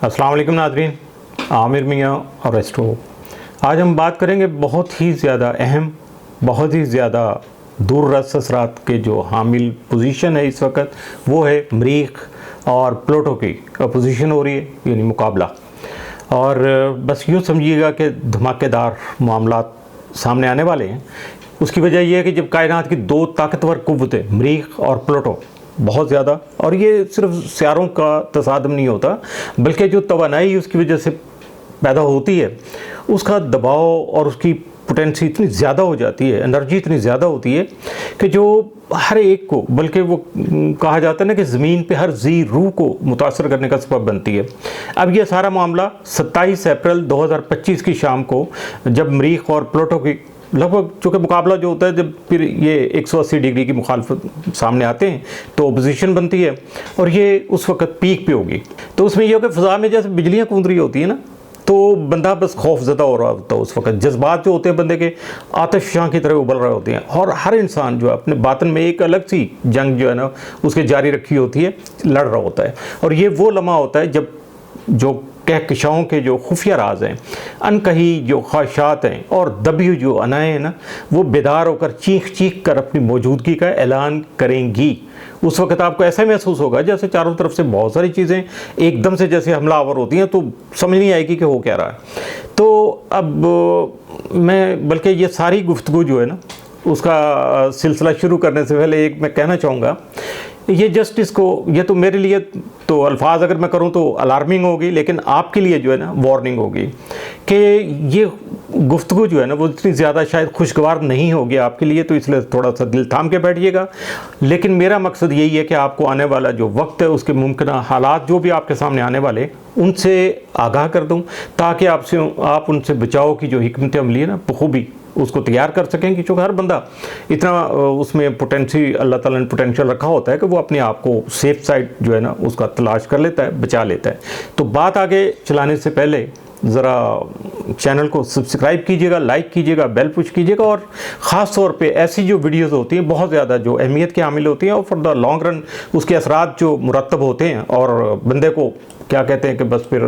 अस्सलाम वालेकुम नाज़रीन, आमिर मियाँ और एस्ट्रो। आज हम बात करेंगे बहुत ही ज़्यादा अहम, बहुत ही ज़्यादा दूररस असरात के जो हामिल पोजीशन है इस वक्त, वो है मरीख और प्लूटो की अपोजिशन हो रही है, यानी मुकाबला। और बस यूँ समझिएगा कि धमाकेदार मामलात सामने आने वाले हैं। उसकी वजह यह है कि जब कायनात की दो ताकतवर कुव्वतें मरीख और प्लूटो बहुत ज़्यादा, और ये सिर्फ सियारों का तसादम नहीं होता, बल्कि जो तवानाई उसकी वजह से पैदा होती है, उसका दबाव और उसकी पोटेंसी इतनी ज़्यादा हो जाती है, एनर्जी इतनी ज़्यादा होती है कि जो हर एक को, बल्कि वो कहा जाता है ना कि ज़मीन पे हर जी रूह को मुतासर करने का सबब बनती है। अब ये सारा मामला 27 अप्रैल 2025 की शाम को, जब मरीख और प्लूटो की लगभग, चूँकि मुकाबला जो होता है जब फिर ये 180 डिग्री की मुखालफत सामने आते हैं तो अपोजिशन बनती है, और ये उस वक्त पीक पे होगी। तो उसमें यह होगा, फ़ज़ा में जैसे बिजलियाँ कूद रही होती है ना, तो बंदा बस खौफज़दा हो रहा होता है उस वक्त। जज्बात जो होते हैं बंदे के आतिशफ़शां की तरह उबल रहे होते हैं, और हर इंसान जो है अपने बातन में एक अलग सी जंग जो है ना उसके जारी रखी होती है, लड़ रहा होता है। और ये वो लम्हा होता है जब जो कहकशाओं के जो खुफिया राज हैं, अनकही जो ख्वाहिशात हैं और दबी हुई जो अनाएँ हैं ना, वो बेदार होकर चीख चीख कर अपनी मौजूदगी का ऐलान करेंगी। उस वक्त आपको ऐसा महसूस होगा जैसे चारों तरफ से बहुत सारी चीज़ें एकदम से जैसे हमलावर होती हैं, तो समझ नहीं आएगी कि हो क्या रहा है। तो अब मैं, बल्कि ये सारी गुफ्तगू जो है ना, उसका सिलसिला शुरू करने से पहले एक मैं कहना चाहूँगा, ये जस्टिस को, ये तो मेरे लिए तो अल्फाज अगर मैं करूँ तो अलार्मिंग होगी, लेकिन आपके लिए जो है ना वार्निंग होगी कि ये गुफ्तगू जो है ना वो इतनी ज़्यादा शायद खुशगवार नहीं होगी आपके लिए, तो इसलिए थोड़ा सा दिल थाम के बैठिएगा। लेकिन मेरा मकसद यही है कि आपको आने वाला जो वक्त है, उसके मुमकिन हालात जो भी आपके सामने आने वाले, उनसे आगाह कर दूँ, ताकि आप उनसे बचाव की जो हिकमत अमली है ना बखूबी उसको तैयार कर सकें। कि चूँकि हर बंदा इतना उसमें पोटेंसी, अल्लाह ताला ने पोटेंशियल रखा होता है कि वो अपने आप को सेफ साइड जो है ना उसका तलाश कर लेता है, बचा लेता है। तो बात आगे चलाने से पहले ज़रा चैनल को सब्सक्राइब कीजिएगा, लाइक कीजिएगा, बेल पुश कीजिएगा, और ख़ास तौर पे ऐसी जो वीडियोस होती हैं बहुत ज़्यादा जो अहमियत के हामिल होती हैं, और फॉर द लॉन्ग रन उसके असरात जो मुरतब होते हैं, और बंदे को क्या कहते हैं कि बस फिर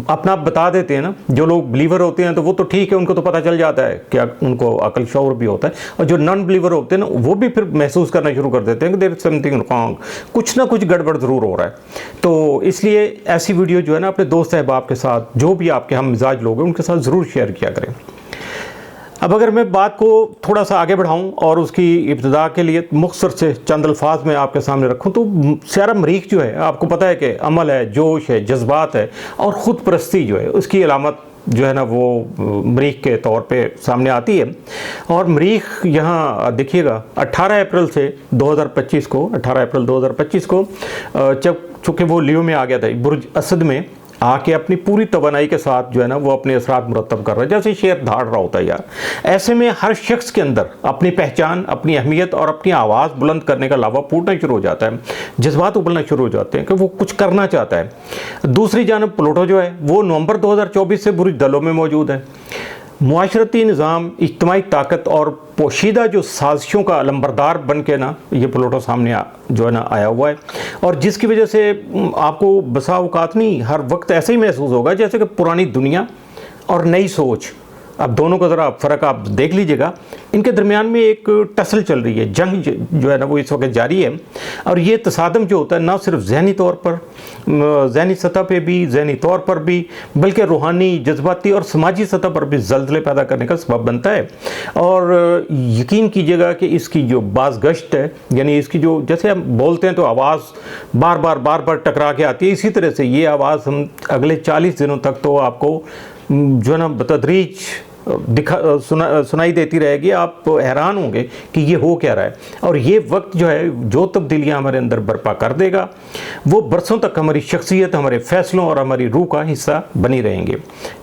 अपना आप बता देते हैं ना। जो लोग बिलीवर होते हैं तो वो तो ठीक है, उनको तो पता चल जाता है, क्या उनको अकल शऊर भी होता है, और जो नॉन बिलीवर होते हैं ना वो भी फिर महसूस करना शुरू कर देते हैं कि देयर इज समथिंग रॉन्ग, कुछ ना कुछ गड़बड़ ज़रूर हो रहा है। तो इसलिए ऐसी वीडियो जो है ना अपने दोस्त अहबाब के साथ, जो भी आपके हम मिजाज लोग हैं, उनके साथ ज़रूर शेयर किया करें। अब अगर मैं बात को थोड़ा सा आगे बढ़ाऊं और उसकी इब्तिदा के लिए मुख्तसर से चंद अल्फाज में आपके सामने रखूं, तो सियारा मरीख जो है, आपको पता है कि अमल है, जोश है, जज्बात है, और ख़ुद परस्ती जो है, उसकी अलामत जो है ना वो मरीख के तौर पे सामने आती है। और मरीख यहाँ देखिएगा 18 अप्रैल से 2025 को, 18 अप्रैल 2025 को जब चूँकि वो लियो में आ गया था, बुर्ज असद में आके अपनी पूरी तवानाई के साथ जो है ना वो अपने असरात मुरतब कर रहा है, जैसे शेर धाड़ रहा होता है यार। ऐसे में हर शख्स के अंदर अपनी पहचान, अपनी अहमियत और अपनी आवाज़ बुलंद करने का लावा फूटना शुरू हो जाता है, जज्बात उबलना शुरू हो जाते हैं कि वो कुछ करना चाहता है। दूसरी जानब प्लूटो जो है वो नवंबर 2024 से बुर्ज दलों में मौजूद है। मुआशरती निज़ाम, इज्तिमाई ताकत और पोशीदा जो साजिशों का लंबरदार बन के ना ये प्लूटो सामने जो है ना आया हुआ है, और जिसकी वजह से आपको बसा औकात नहीं, हर वक्त ऐसे ही महसूस होगा जैसे कि पुरानी दुनिया और नई सोच, अब दोनों का ज़रा फ़र्क आप देख लीजिएगा। इनके दरमियान में एक टसल चल रही है, जंग जो है ना वो इस वक्त जारी है। और ये तसादम जो होता है ना सिर्फ ज़हनी तौर पर, ज़हनी सतह पे भी, ज़हनी तौर पर भी, बल्कि रूहानी, जज्बाती और समाजी सतह पर भी ज़लज़ले पैदा करने का सबब बनता है। और यकीन कीजिएगा कि इसकी जो बाज़गश्त है, यानी इसकी जो, जैसे हम बोलते हैं तो आवाज़ बार बार टकरा के आती है, इसी तरह से ये आवाज़ हम अगले 40 दिनों तक तो आपको जो है ना बतदरीज सुनाई देती रहेगी। आप हैरान होंगे कि ये हो क्या रहा है। और ये वक्त जो है, जो तब्दीलियां हमारे अंदर बर्पा कर देगा, वो बरसों तक हमारी शख्सियत, हमारे फ़ैसलों और हमारी रूह का हिस्सा बनी रहेंगे।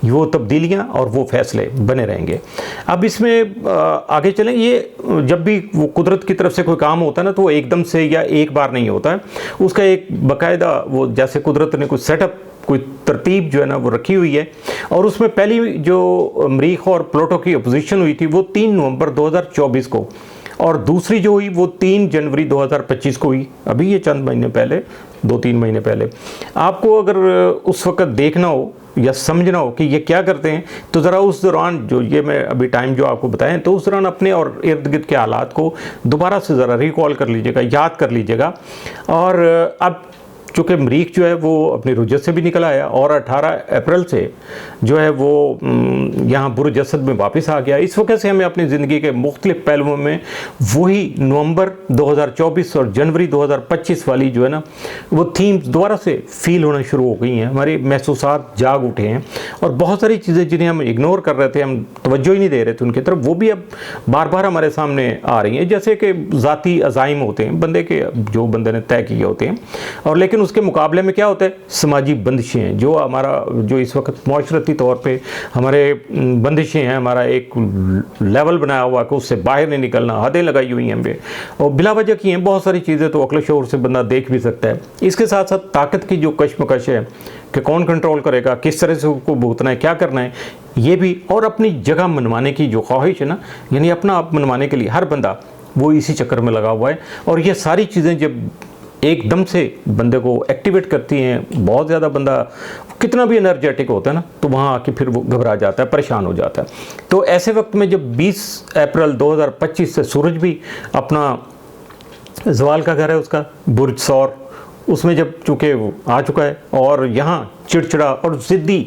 वो तब्दीलियां और वो फ़ैसले बने रहेंगे। अब इसमें आगे चलें, ये जब भी वो कुदरत की तरफ से कोई काम होता है ना, तो वो एकदम से या एक बार नहीं होता है, उसका एक बाकायदा, वो जैसे कुदरत ने कुछ सेटअप, कोई तरतीब जो है ना वो रखी हुई है। और उसमें पहली जो मरीख और प्लूटो की अपोजिशन हुई थी वो 3 नवंबर 2024 को और दूसरी जो हुई वो 3 जनवरी 2025 को हुई, अभी ये चंद महीने पहले, 2-3 महीने पहले। आपको अगर उस वक्त देखना हो या समझना हो कि ये क्या करते हैं, तो ज़रा उस दौरान जो ये मैं अभी टाइम जो आपको बताएं, तो उस दौरान अपने और इर्द गिर्द के हालात को दोबारा से ज़रा रिकॉल कर लीजिएगा, याद कर लीजिएगा। और अब चूँकि मरीख जो है वो अपनी रुजत से भी निकल आया और 18 अप्रैल से जो है वो यहाँ बुर्ज असद में वापस आ गया। इस वजह से हमें अपनी ज़िंदगी के मुख्तलिफ पहलुओं में वही नवंबर 2024 और जनवरी 2025 वाली जो है ना वो थीम्स दोबारा से फील होना शुरू हो गई हैं, हमारे महसूसात जाग उठे हैं और बहुत सारी चीज़ें जिन्हें हम इग्नोर कर रहे थे, हम तवज्जो ही नहीं दे रहे थे उनकी तरफ, वो भी अब बार बार हमारे सामने आ रही हैं। जैसे कि ज़ाती अज़ाइम होते हैं बंदे के, जो बंदे ने तय किए होते हैं, और लेकिन उसके मुकाबले में क्या होता है, समाजी बंदिशें हैं। जो हमारा जो इस वक्त माशरती तौर पे हमारे बंदिशें हैं, हमारा एक लेवल बनाया हुआ कि उससे बाहर नहीं निकलना, हदें लगाई हुई हैं हमें और बिला वजह की हैं बहुत सारी चीज़ें, तो अक्ल शऊर से बंदा देख भी सकता है। इसके साथ साथ ताकत की जो कशमकश है कि कौन कंट्रोल करेगा, किस तरह से उसको भुगतना है, क्या करना है, ये भी, और अपनी जगह मनवाने की जो ख्वाहिश है ना, यानी अपना आप मनवाने के लिए हर बंदा वो इसी चक्कर में लगा हुआ है। और ये सारी चीज़ें जब एकदम से बंदे को एक्टिवेट करती हैं, बहुत ज़्यादा बंदा कितना भी एनर्जेटिक होता है ना, तो वहाँ आके फिर वो घबरा जाता है, परेशान हो जाता है। तो ऐसे वक्त में जब 20 अप्रैल 2025 से सूरज भी अपना ज़वाल का घर है उसका बुर्ज सौर, उसमें जब चूँकि आ चुका है और यहाँ चिड़चिड़ा और ज़िद्दी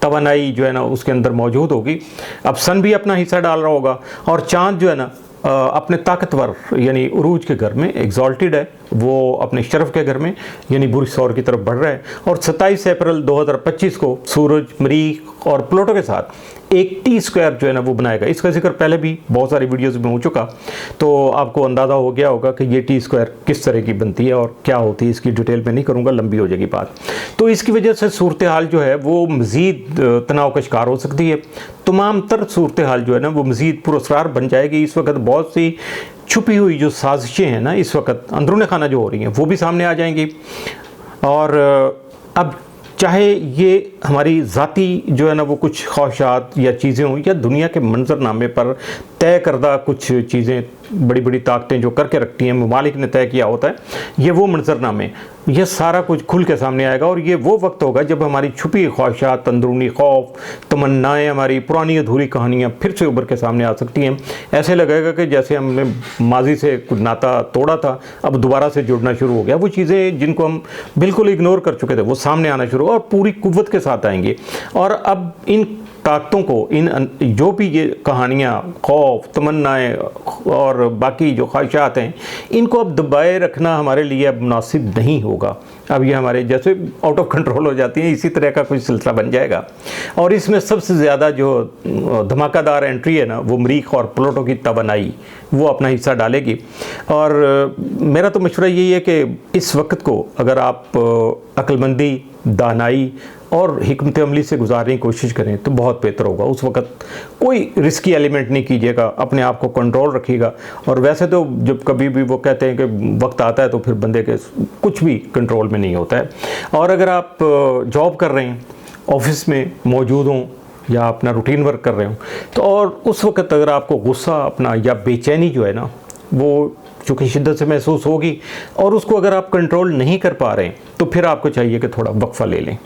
तवानाई जो है ना उसके अंदर मौजूद होगी। अब सन भी अपना हिस्सा डाल रहा होगा और चाँद जो है ना अपने ताकतवर यानी उरूज के घर में एग्जॉल्टेड है, वो अपने शरफ के घर में यानी बुर्ज सौर की तरफ बढ़ रहा है। और 27 अप्रैल 2025 को सूरज, मरीख और प्लूटो के साथ एक टी स्क्वायर जो है ना वो बनाएगा। इसका जिक्र पहले भी बहुत सारी वीडियोस में हो चुका, तो आपको अंदाज़ा हो गया होगा कि ये टी स्क्वायर किस तरह की बनती है और क्या होती है। इसकी डिटेल में नहीं करूँगा, लंबी हो जाएगी बात। तो इसकी वजह से सूरत हाल जो है वो मज़ीद तनाव का शिकार हो सकती है। तमाम तर सूरत हाल जो है ना वो मज़ीद पुरअसरार बन जाएगी। इस वक्त बहुत सी छुपी हुई जो साजिशें हैं ना इस वक्त अंदरूनी खाना जो हो रही हैं वो भी सामने आ जाएंगी। और अब चाहे ये हमारी ज़ाती जो है ना वो कुछ ख्वाहिशात या चीज़ें हों या दुनिया के मंजरनामे पर तय करदा कुछ चीज़ें, बड़ी बड़ी ताकतें जो करके रखती हैं, ममालिक ने तय किया होता है, ये वो मंजरनामे, ये सारा कुछ खुल के सामने आएगा। और ये वो वक्त होगा जब हमारी छुपी ख्वाहिशात, अंदरूनी खौफ, तमन्नाएँ, हमारी पुरानी अधूरी कहानियाँ फिर से उभर के सामने आ सकती हैं। ऐसे लगेगा कि जैसे हमने माजी से कुछ नाता तोड़ा था, अब दोबारा से जुड़ना शुरू हो गया। वो चीज़ें जिनको हम बिल्कुल इग्नोर कर चुके थे वो सामने आना शुरू और पूरी कुव्वत के साथ आएंगी। और अब इन ताकतों को, इन जो भी ये कहानियाँ, खौफ, तमन्नाएँ और बाकी जो ख्वाहिशात हैं, इनको अब दबाए रखना हमारे लिए अब मुनासिब नहीं होगा। अब ये हमारे जैसे आउट ऑफ कंट्रोल हो जाती हैं, इसी तरह का कुछ सिलसिला बन जाएगा। और इसमें सबसे ज़्यादा जो धमाकेदार एंट्री है ना वो मरीख और प्लूटो की तवानाई वो अपना हिस्सा डालेगी। और मेरा तो मशवरा यही है कि इस वक्त को अगर आप अक्लमंदी, दानाई और हिकमत अमली से गुजारने की कोशिश करें तो बहुत बेहतर होगा। उस वक्त कोई रिस्की एलिमेंट नहीं कीजिएगा, अपने आप को कंट्रोल रखिएगा। और वैसे तो जब कभी भी वो कहते हैं कि वक्त आता है तो फिर बंदे के कुछ भी कंट्रोल में नहीं होता है। और अगर आप जॉब कर रहे हैं, ऑफिस में मौजूद हों या अपना रूटीन वर्क कर रहे हो, तो और उस वक्त अगर आपको गुस्सा अपना या बेचैनी जो है ना वो चूँकि शिद्दत से महसूस होगी और उसको अगर आप कंट्रोल नहीं कर पा रहे हैं तो फिर आपको चाहिए कि थोड़ा वक्फा ले लें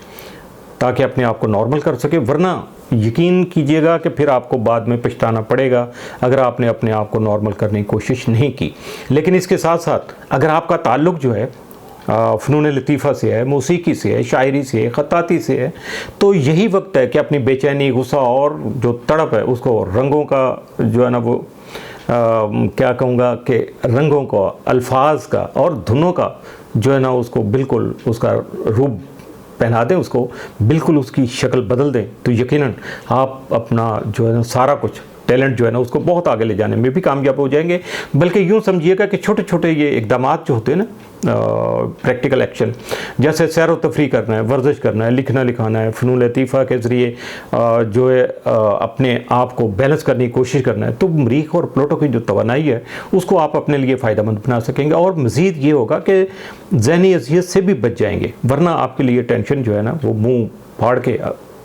ताकि अपने आप को नॉर्मल कर सके। वरना यकीन कीजिएगा कि फिर आपको बाद में पछताना पड़ेगा अगर आपने अपने आप को नॉर्मल करने की कोशिश नहीं की। लेकिन इसके साथ साथ अगर आपका ताल्लुक़ जो है फ़नून लतीफ़ा से है, मौसीकी से है, शायरी से है, ख़त्ताती से है, तो यही वक्त है कि अपनी बेचैनी, गुस्सा और जो तड़प है उसको रंगों का जो है ना वो क्या कहूँगा कि रंगों का, अल्फाज का और धुनों का जो है ना उसको बिल्कुल उसका रूप पहना दें, उसको बिल्कुल उसकी शक्ल बदल दें, तो यकीनन आप अपना जो है ना सारा कुछ टैलेंट जो है ना उसको बहुत आगे ले जाने में भी कामयाब हो जाएंगे। बल्कि यूँ समझिएगा कि छोटे छोटे ये इक़दामात जो होते हैं ना, प्रैक्टिकल एक्शन, जैसे सैर व तफरी करना है, वर्जिश करना है, लिखना लिखाना है, फ़नून लतीफ़ा के ज़रिए जो है अपने आप को बैलेंस करने की कोशिश करना है, तो मरीख और प्लूटो की जो तवानाई है उसको आप अपने लिए फ़ायदेमंद बना सकेंगे। और मज़ीद ये होगा कि ज़हनी अज़ियत से भी बच जाएंगे, वरना आपके लिए टेंशन जो है ना वो मुँह फाड़ के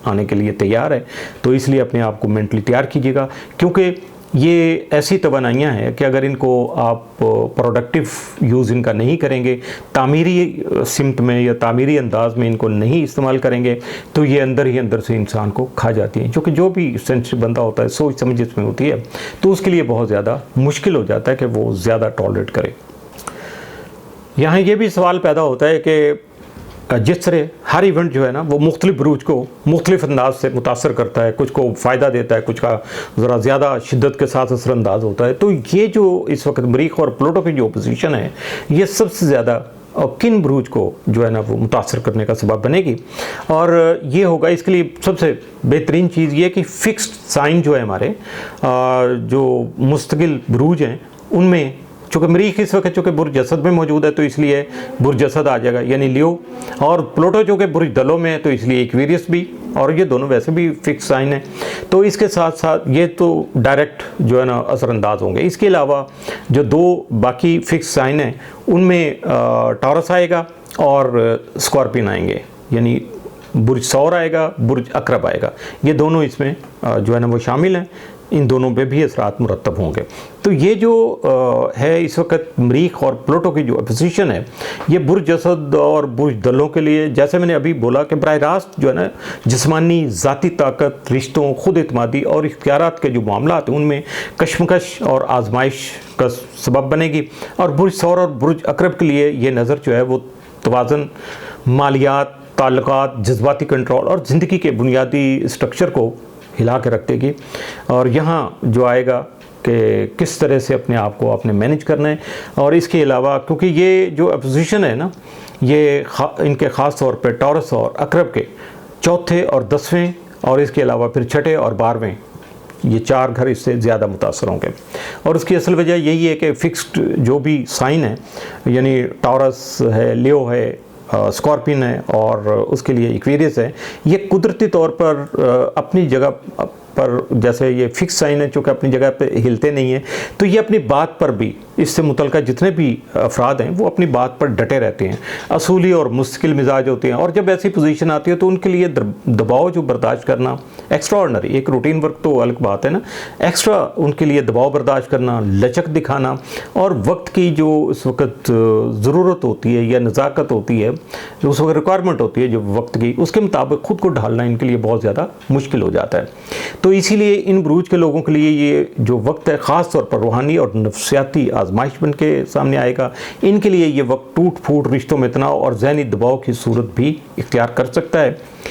आने के लिए तैयार है। तो इसलिए अपने आप को मेंटली तैयार कीजिएगा, क्योंकि ये ऐसी तवानाइयाँ हैं कि अगर इनको आप प्रोडक्टिव यूज़ इनका नहीं करेंगे, तामीरी सिमत में या तामीरी अंदाज में इनको नहीं इस्तेमाल करेंगे, तो ये अंदर ही अंदर से इंसान को खा जाती हैं। क्योंकि जो भी सेंसिटिव बंदा होता है सोच समझ इसमें होती है, तो उसके लिए बहुत ज़्यादा मुश्किल हो जाता है कि वो ज़्यादा टॉलरेट करे। यहाँ ये भी सवाल पैदा होता है कि जिस तरह हर इवेंट जो है ना वो मुख्तलिफ बुरूज को मुख्तलिफ अंदाज से मुतासर करता है, कुछ को फ़ायदा देता है, कुछ का ज़रा ज़्यादा शिद्दत के साथ असरअंदाज होता है। तो ये जो इस वक्त मरीख और प्लूटो की जो पोजीशन है, ये सबसे ज़्यादा किन बुरूज को जो है ना वो मुतासर करने का सबब बनेगी। और ये होगा, इसके लिए सबसे बेहतरीन चीज़ ये कि फ़िक्स्ड साइन जो है हमारे जो मुस्तकिल बुरूज हैं उनमें, चूँकि मरीख इस वक्त चूँकि बुर्ज असद में मौजूद है तो इसलिए बुर्ज असद आ जाएगा यानी लियो, और प्लूटो जो कि बुर्ज दलो में है तो इसलिए एक्वेरियस भी, और ये दोनों वैसे भी फिक्स साइन है। तो इसके साथ साथ ये तो डायरेक्ट जो है ना असरअंदाज होंगे। इसके अलावा जो दो बाकी फिक्स साइन हैं उनमें टॉरस आएगा और स्कॉर्पियन आएंगे, यानी बुर्ज सौर आएगा, बुर्ज अकरब आएगा। ये दोनों इसमें जो है ना वो शामिल हैं, इन दोनों पे भी असरात मुरतब होंगे। तो ये जो है इस वक्त मरीख और प्लूटो की जो पोजीशन है, ये बुर्ज असद और बुर्ज दलों के लिए, जैसे मैंने अभी बोला कि बराह रास्त जो है ना जिस्मानी ज़ाती ताकत, रिश्तों, खुद इत्मादी और इख्तियारात के जो मामलात हैं उनमें कशमकश और आजमाइश का सबब बनेगी। और बुर्ज सौर और बुर्ज अकरब के लिए ये नज़र जो है वो तवाज़न, मालियात, ताल्लुकात, जज्बाती कंट्रोल और ज़िंदगी के बुनियादी स्ट्रक्चर को हिला के रख देगी। और यहाँ जो आएगा कि किस तरह से अपने आप को आपने मैनेज करना है। और इसके अलावा क्योंकि ये जो अपोजिशन है ना, ये इनके ख़ास तौर पे टॉरस और अकरब के चौथे और 10वें और इसके अलावा फिर छठे और 12वें, ये 4 घर इससे ज़्यादा मुतासर होंगे। और उसकी असल वजह यही है कि फ़िक्स्ड जो भी साइन है, यानी टॉरस है, लियो है, स्कॉर्पियन है और उसके लिए एक्वेरियस है, ये कुदरती तौर पर अपनी जगह पर, जैसे ये फिक्स साइन है चूँकि अपनी जगह पे हिलते नहीं हैं, तो ये अपनी बात पर भी, इससे मुतल्लिक़ जितने भी अफराद हैं वो अपनी बात पर डटे रहते हैं, असूली और मुश्किल मिजाज होते हैं। और जब ऐसी पोजीशन आती है तो उनके लिए दबाव जो बर्दाश्त करना एक्स्ट्रा ऑर्डनरी, एक रूटीन वर्क तो अलग बात है ना, एक्स्ट्रा उनके लिए दबाव बर्दाश्त करना, लचक दिखाना और वक्त की जो इस वक्त ज़रूरत होती है या नज़ाकत होती है, जो उस वक्त रिक्वायरमेंट होती है जो वक्त की, उसके मुताबिक ख़ुद को ढालना इनके लिए बहुत ज़्यादा मुश्किल हो जाता है। तो इसीलिए इन बुरूज के लोगों के लिए ये जो वक्त है ख़ास तौर पर रूहानी और नफ्सियाती आजमाइश बन के सामने आएगा। इनके लिए ये वक्त टूट फूट, रिश्तों में तनाव और ज़हनी दबाव की सूरत भी इख्तियार कर सकता है।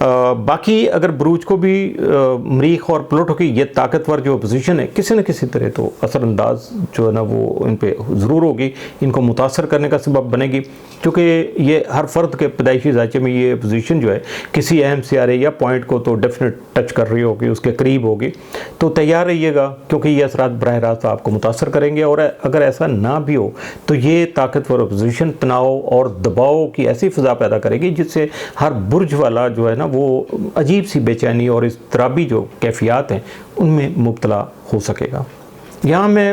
बाकी अगर बुरूज को भी मरीख और प्लूटो की ये ताकतवर जो पोजीशन है किसी न किसी तरह तो असरअंदाज जो है ना वो इन पे ज़रूर होगी, इनको मुतासर करने का सबब बनेगी। क्योंकि ये हर फ़र्द के पैदाइशी ज़ायचे में ये पोजीशन जो है किसी अहम सियारे या पॉइंट को तो डेफिनेट टच कर रही होगी, उसके करीब होगी। तो तैयार रहिएगा क्योंकि ये असरात बराह रास्त आपको मुतासर करेंगे। और अगर ऐसा ना भी हो तो ये ताकतवर पोजीशन तनाव और दबाव की ऐसी फ़िज़ा पैदा करेगी जिससे हर बुर्ज वाला जो है ना वो अजीब सी बेचैनी और इज़्तिराबी जो कैफियत हैं उनमें मुब्तला हो सकेगा। यहाँ मैं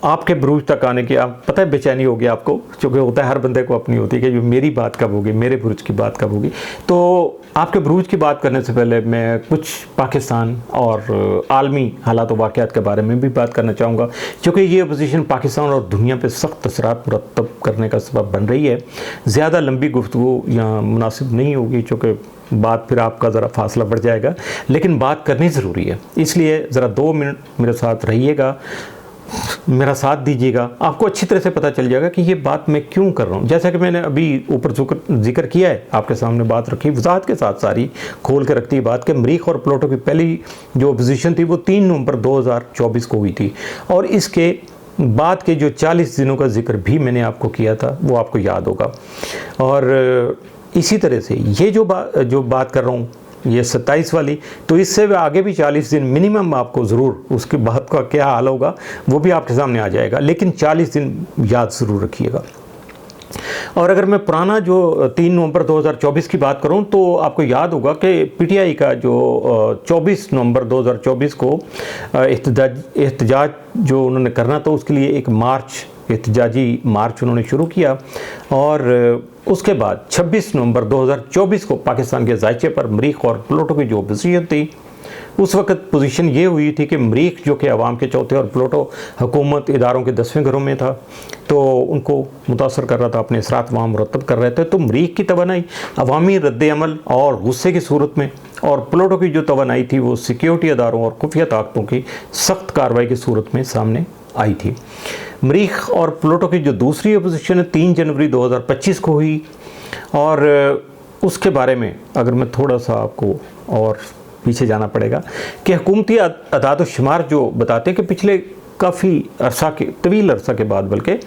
आपके बुरूज तक आने की, आप पता है बेचैनी होगी आपको, क्योंकि होता है हर बंदे को अपनी होती है कि जो मेरी बात कब होगी, मेरे बुरूज की बात कब होगी। तो आपके बुरूज की बात करने से पहले मैं कुछ पाकिस्तान और आलमी हालात व वाक़यात के बारे में भी बात करना चाहूँगा, क्योंकि ये पोजीशन पाकिस्तान और दुनिया पे सख्त असरात मुरतब करने का सबब बन रही है। ज़्यादा लंबी गुफ्तगू यहाँ मुनासिब नहीं होगी क्योंकि बात फिर आपका ज़रा फासला बढ़ जाएगा, लेकिन बात करनी ज़रूरी है, इसलिए ज़रा 2 मिनट मेरे साथ रहिएगा, मेरा साथ दीजिएगा। आपको अच्छी तरह से पता चल जाएगा कि ये बात मैं क्यों कर रहा हूँ। जैसा कि मैंने अभी ऊपर जिक्र किया है, आपके सामने बात रखी, वजाहत के साथ सारी खोल के रखती है बात कि मरीख और प्लूटो की पहली जो पोजीशन थी वो 3 नवंबर 2024 को हुई थी। और इसके बाद के जो 40 दिनों का जिक्र भी मैंने आपको किया था वो आपको याद होगा। और इसी तरह से ये जो बात कर रहा हूँ ये 27 वाली, तो इससे आगे भी 40 दिन मिनिमम आपको ज़रूर, उसकी बात का क्या हाल होगा वो भी आपके सामने आ जाएगा, लेकिन 40 दिन याद ज़रूर रखिएगा। और अगर मैं पुराना जो 3 नवंबर 2024 की बात करूं तो आपको याद होगा कि पीटीआई का जो 24 नवंबर 2024 को एहतजाज जो उन्होंने करना था उसके लिए एक मार्च, एहतजाजी मार्च उन्होंने शुरू किया। और उसके बाद 26 नवंबर 2024 को पाकिस्तान के ज़ायचे पर मरीख और प्लूटो की जो पोजीशन थी उस वक्त पोजीशन ये हुई थी कि मरीख जो कि अवाम के चौथे और प्लूटो हुकूमत इदारों के 10वें घरों में था, तो उनको मुतासर कर रहा था, अपने असरात वहाँ मुरतब कर रहे थे। तो मरीख की तवानाई अवामी रद्द-ए-अमल और गुस्से की सूरत में, और प्लूटो की जो तवानाई थी वो सिक्योरिटी अदारों और खुफिया ताकतों की सख्त कार्रवाई की सूरत में सामने आई थी। मरीख और प्लूटो की जो दूसरी अपोजिशन है 3 जनवरी 2025 को हुई, और उसके बारे में अगर मैं थोड़ा सा आपको और पीछे जाना पड़ेगा कि हुकूमती अदाद-ओ-शुमार जो बताते हैं कि पिछले काफ़ी अरसा के तवील अरसा के बाद, बल्कि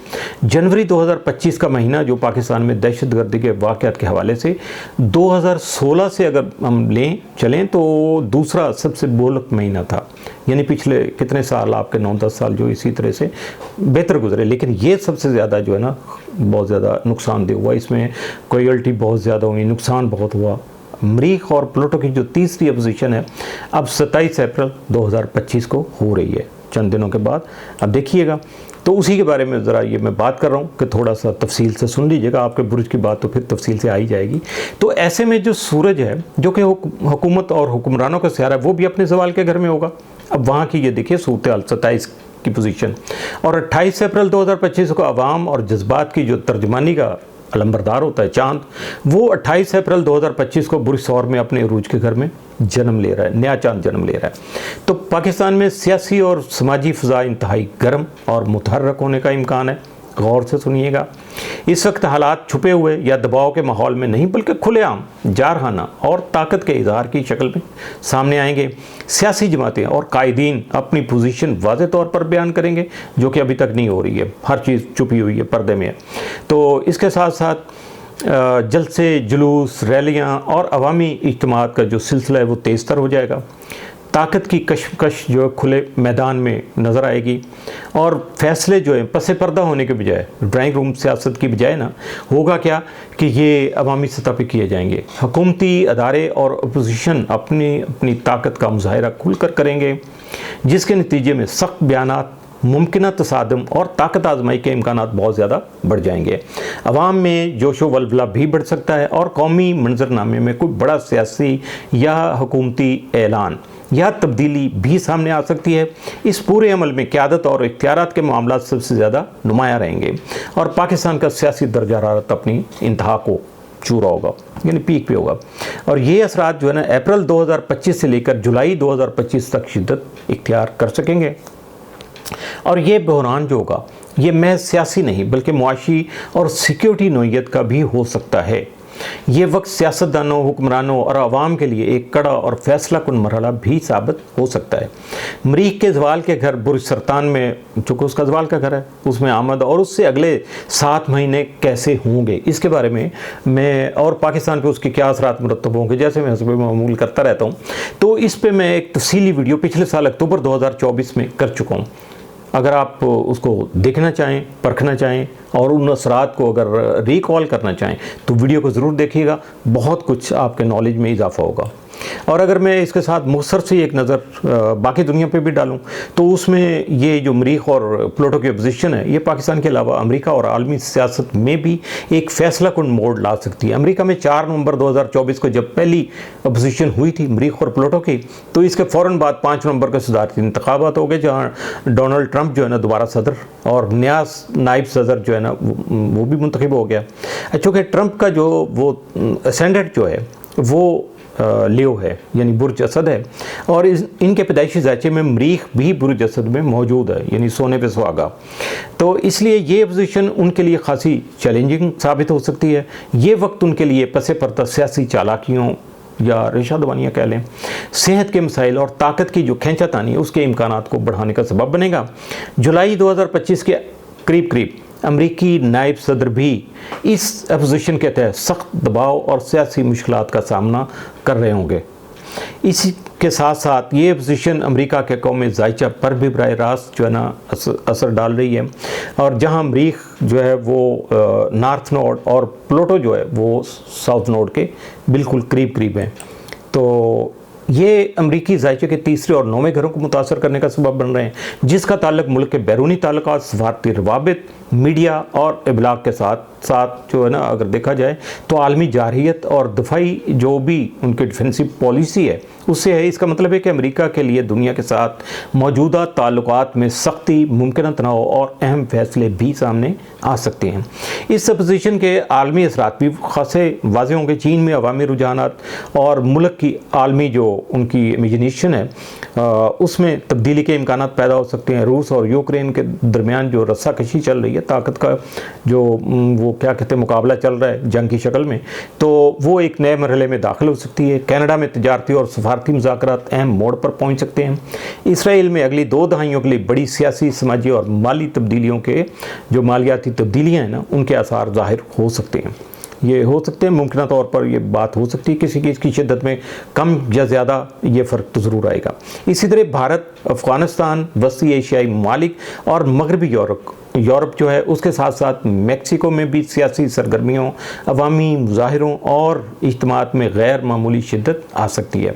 जनवरी 2025 का महीना जो पाकिस्तान में दहशतगर्दी के वाक़यात के हवाले से 2016 से अगर हम चलें तो दूसरा सबसे बोलक महीना था। यानी पिछले कितने साल, आपके 9-10 साल जो इसी तरह से बेहतर गुजरे, लेकिन ये सबसे ज़्यादा जो है ना बहुत ज़्यादा नुकसानदेह हुआ। इसमें कैजुअल्टी बहुत ज़्यादा हुई, नुकसान बहुत हुआ। मरीख और प्लूटो की जो तीसरी अपोजिशन है अब 27 अप्रैल 2025 को हो रही है, चंद दिनों के बाद। अब देखिएगा, तो उसी के बारे में ज़रा ये मैं बात कर रहा हूँ कि थोड़ा सा तफसील से सुन लीजिएगा। आपके बुर्ज की बात तो फिर तफसील से आ ही जाएगी। तो ऐसे में जो सूरज है जो कि हुकूमत और हुक्मरानों का सियारा है, वो भी अपने ज़वाल के घर में होगा। अब वहाँ की ये देखिए सूरत हाल 27 की पोजीशन, और 28 अप्रैल 2025 को अवाम और जज्बात की जो तर्जमानी का अलंबरदार होता है चांद, वो 28 अप्रैल 2025 को बुर्ज सौर में अपने अरूज के घर में जन्म ले रहा है, नया चांद जन्म ले रहा है। तो पाकिस्तान में सियासी और समाजी फ़ज़ा इंतहाई गर्म और मुतहर्रक होने का इम्कान है। गौर से सुनिएगा, इस वक्त हालात छुपे हुए या दबाव के माहौल में नहीं बल्कि खुलेआम, जारहाना और ताकत के इजहार की शक्ल में सामने आएंगे। सियासी जमातें और कायदीन अपनी पोजीशन वाज़े तौर पर बयान करेंगे, जो कि अभी तक नहीं हो रही है, हर चीज़ छुपी हुई है, पर्दे में है। तो इसके साथ साथ जलसे, जुलूस, रैलियाँ और अवामी इज्तिमात का जो सिलसिला है वो तेज़ तर हो जाएगा। ताकत की कशमकश जो है खुले मैदान में नज़र आएगी, और फैसले जो है पसे पर्दा होने के बजाय, ड्राइंग रूम सियासत की बजाय ना, होगा क्या कि ये अवामी सतह पे किए जाएंगे। हुकूमती अदारे और अपोजिशन अपनी अपनी ताकत का मुजाहिरा खुलकर करेंगे, जिसके नतीजे में सख्त बयानात, मुमकिन तसादम और ताकत आजमाई के इम्कान बहुत ज़्यादा बढ़ जाएंगे। अवाम में जोशो वल्वला भी बढ़ सकता है, और कौमी मंजरनामे में कोई बड़ा सियासी या हुकूमती ऐलान या तब्दीली भी सामने आ सकती है। इस पूरे अमल में क़यादत और इख्तियारात के मामला सबसे ज़्यादा नुमायाँ रहेंगे, और पाकिस्तान का सियासी दर्जा हरारत अपनी इंतहा को छू रहा होगा, यानी पीक पे होगा। और ये असरात जो है ना अप्रैल 2025 से लेकर जुलाई 2025 तक शिद्दत इख्तियार कर सकेंगे। और ये बहरान जो होगा ये महज सियासी नहीं बल्कि मुआशी और सिक्योरिटी नोयत का भी हो सकता है। ये वक्त सियासतदानों, हुक्मरानों और आवाम के लिए एक कड़ा और फैसला कुन मरहला भी साबित हो सकता है। मरीख के जवाल के घर बुर्ज सरतान में, चूँकि उसका जवाल का घर है, उसमें आमद और उससे अगले 7 महीने कैसे होंगे, इसके बारे में मैं, और पाकिस्तान पे उसके क्या असरात मुरतब होंगे, जैसे मैं हस्ब मामूल करता रहता हूँ, तो इस पर मैं एक तफसीली वीडियो पिछले साल अक्टूबर 2024 में कर चुका हूँ। अगर आप उसको देखना चाहें, परखना चाहें और उन असरात को अगर रिकॉल करना चाहें तो वीडियो को ज़रूर देखिएगा, बहुत कुछ आपके नॉलेज में इजाफा होगा। और अगर मैं इसके साथ मुख्तसर से एक नज़र बाकी दुनिया पे भी डालूं तो उसमें ये जो मरीख और प्लूटो की अपोजिशन है, ये पाकिस्तान के अलावा अमेरिका और आलमी सियासत में भी एक फ़ैसला कुन मोड़ ला सकती है। अमेरिका में 4 नवंबर 2024 को जब पहली अपोजिशन हुई थी मरीख और प्लूटो की, तो इसके फ़ौरन बाद 5 नवंबर को सदारती इंतखाबात हो गए, जहाँ डोनाल्ड ट्रंप जो है ना दोबारा सदर और नया नायब सदर जो है ना वो भी मुंतखब हो गया। चूँकि ट्रंप का जो वो असेंडेंट जो है वो लियो है, यानी बुर्ज असद है, और इनके पैदाइशी ज़ायचे में मरीख भी बुर्ज असद में मौजूद है, यानी सोने पे सुहागा। तो इसलिए ये पोजीशन उनके लिए खासी चैलेंजिंग साबित हो सकती है। ये वक्त उनके लिए पसे पर्दा सियासी चालाकियों या रेशा दवानियाँ कह लें, सेहत के मसाइल और ताकत की जो खींचातानी है उसके इम्कानात को बढ़ाने का सबब बनेगा। जुलाई 2025 के करीब करीब अमरीकी नायब सदर भी इस अपोजिशन के तहत सख्त दबाव और सियासी मुश्किलात का सामना कर रहे होंगे। इसी के साथ साथ ये अपोजिशन अमेरिका के कौमी ज़ायचा पर भी बराह रास्त जो है ना असर डाल रही है, और जहां मरीख जो है वो नॉर्थ नोड और प्लूटो जो है वो साउथ नोड के बिल्कुल करीब करीब हैं। तो ये अमरीकी ज़ायचे के तीसरे और नौवें घरों को मुतासर करने का सबब बन रहे हैं, जिसका ताल्लुक मुल्क के बैरूनी ताल्लुकात, सफारती रवाबित, मीडिया और इबलाग के साथ साथ जो है ना, अगर देखा जाए तो आलमी जारहियत और दफाई जो भी उनकी डिफेंसिव पॉलिसी है उससे है। इसका मतलब है कि अमेरिका के लिए दुनिया के साथ मौजूदा ताल्लुकात में सख्ती, मुमकिन तनाव और अहम फैसले भी सामने आ सकते हैं। इस सपोजिशन के आलमी असरात भी खासे वाज़े होंगे। चीन में अवामी रुझानात और मुल्क की आलमी जो उनकी इमेजिनेशन है उसमें तब्दीली के इम्कान पैदा हो सकते हैं। रूस और यूक्रेन के दरमियान जो रस्साकशी चल रही है, ताकत का जो वो क्या कहते हैं मुकाबला चल रहा है जंग की शक्ल में, तो वो एक नए मरहले में दाखिल हो सकती है। कनाडा में तजारती और सफारती मुज़ाकरात अहम मोड़ पर पहुंच सकते हैं। इसराइल में अगली 2 दहाइयों के लिए बड़ी सियासी, समाजी और माली तब्दीलियों के जो मालियाती तब्दीलियाँ हैं ना, उनके आसार ज़ाहिर हो सकते हैं। ये हो सकते हैं, मुमकिन तौर पर ये बात हो सकती है, किसी की इसकी शिद्दत में कम या ज़्यादा ये फ़र्क तो ज़रूर आएगा। इसी तरह भारत, अफ़गानिस्तान, वस्ती एशियाई ममालिक और मगरबी यूरोप जो है उसके साथ साथ मैक्सिको में भी सियासी सरगर्मियों, अवामी मुजाहिरों और इज्तिमात में गैर मामूली शिद्दत आ सकती है।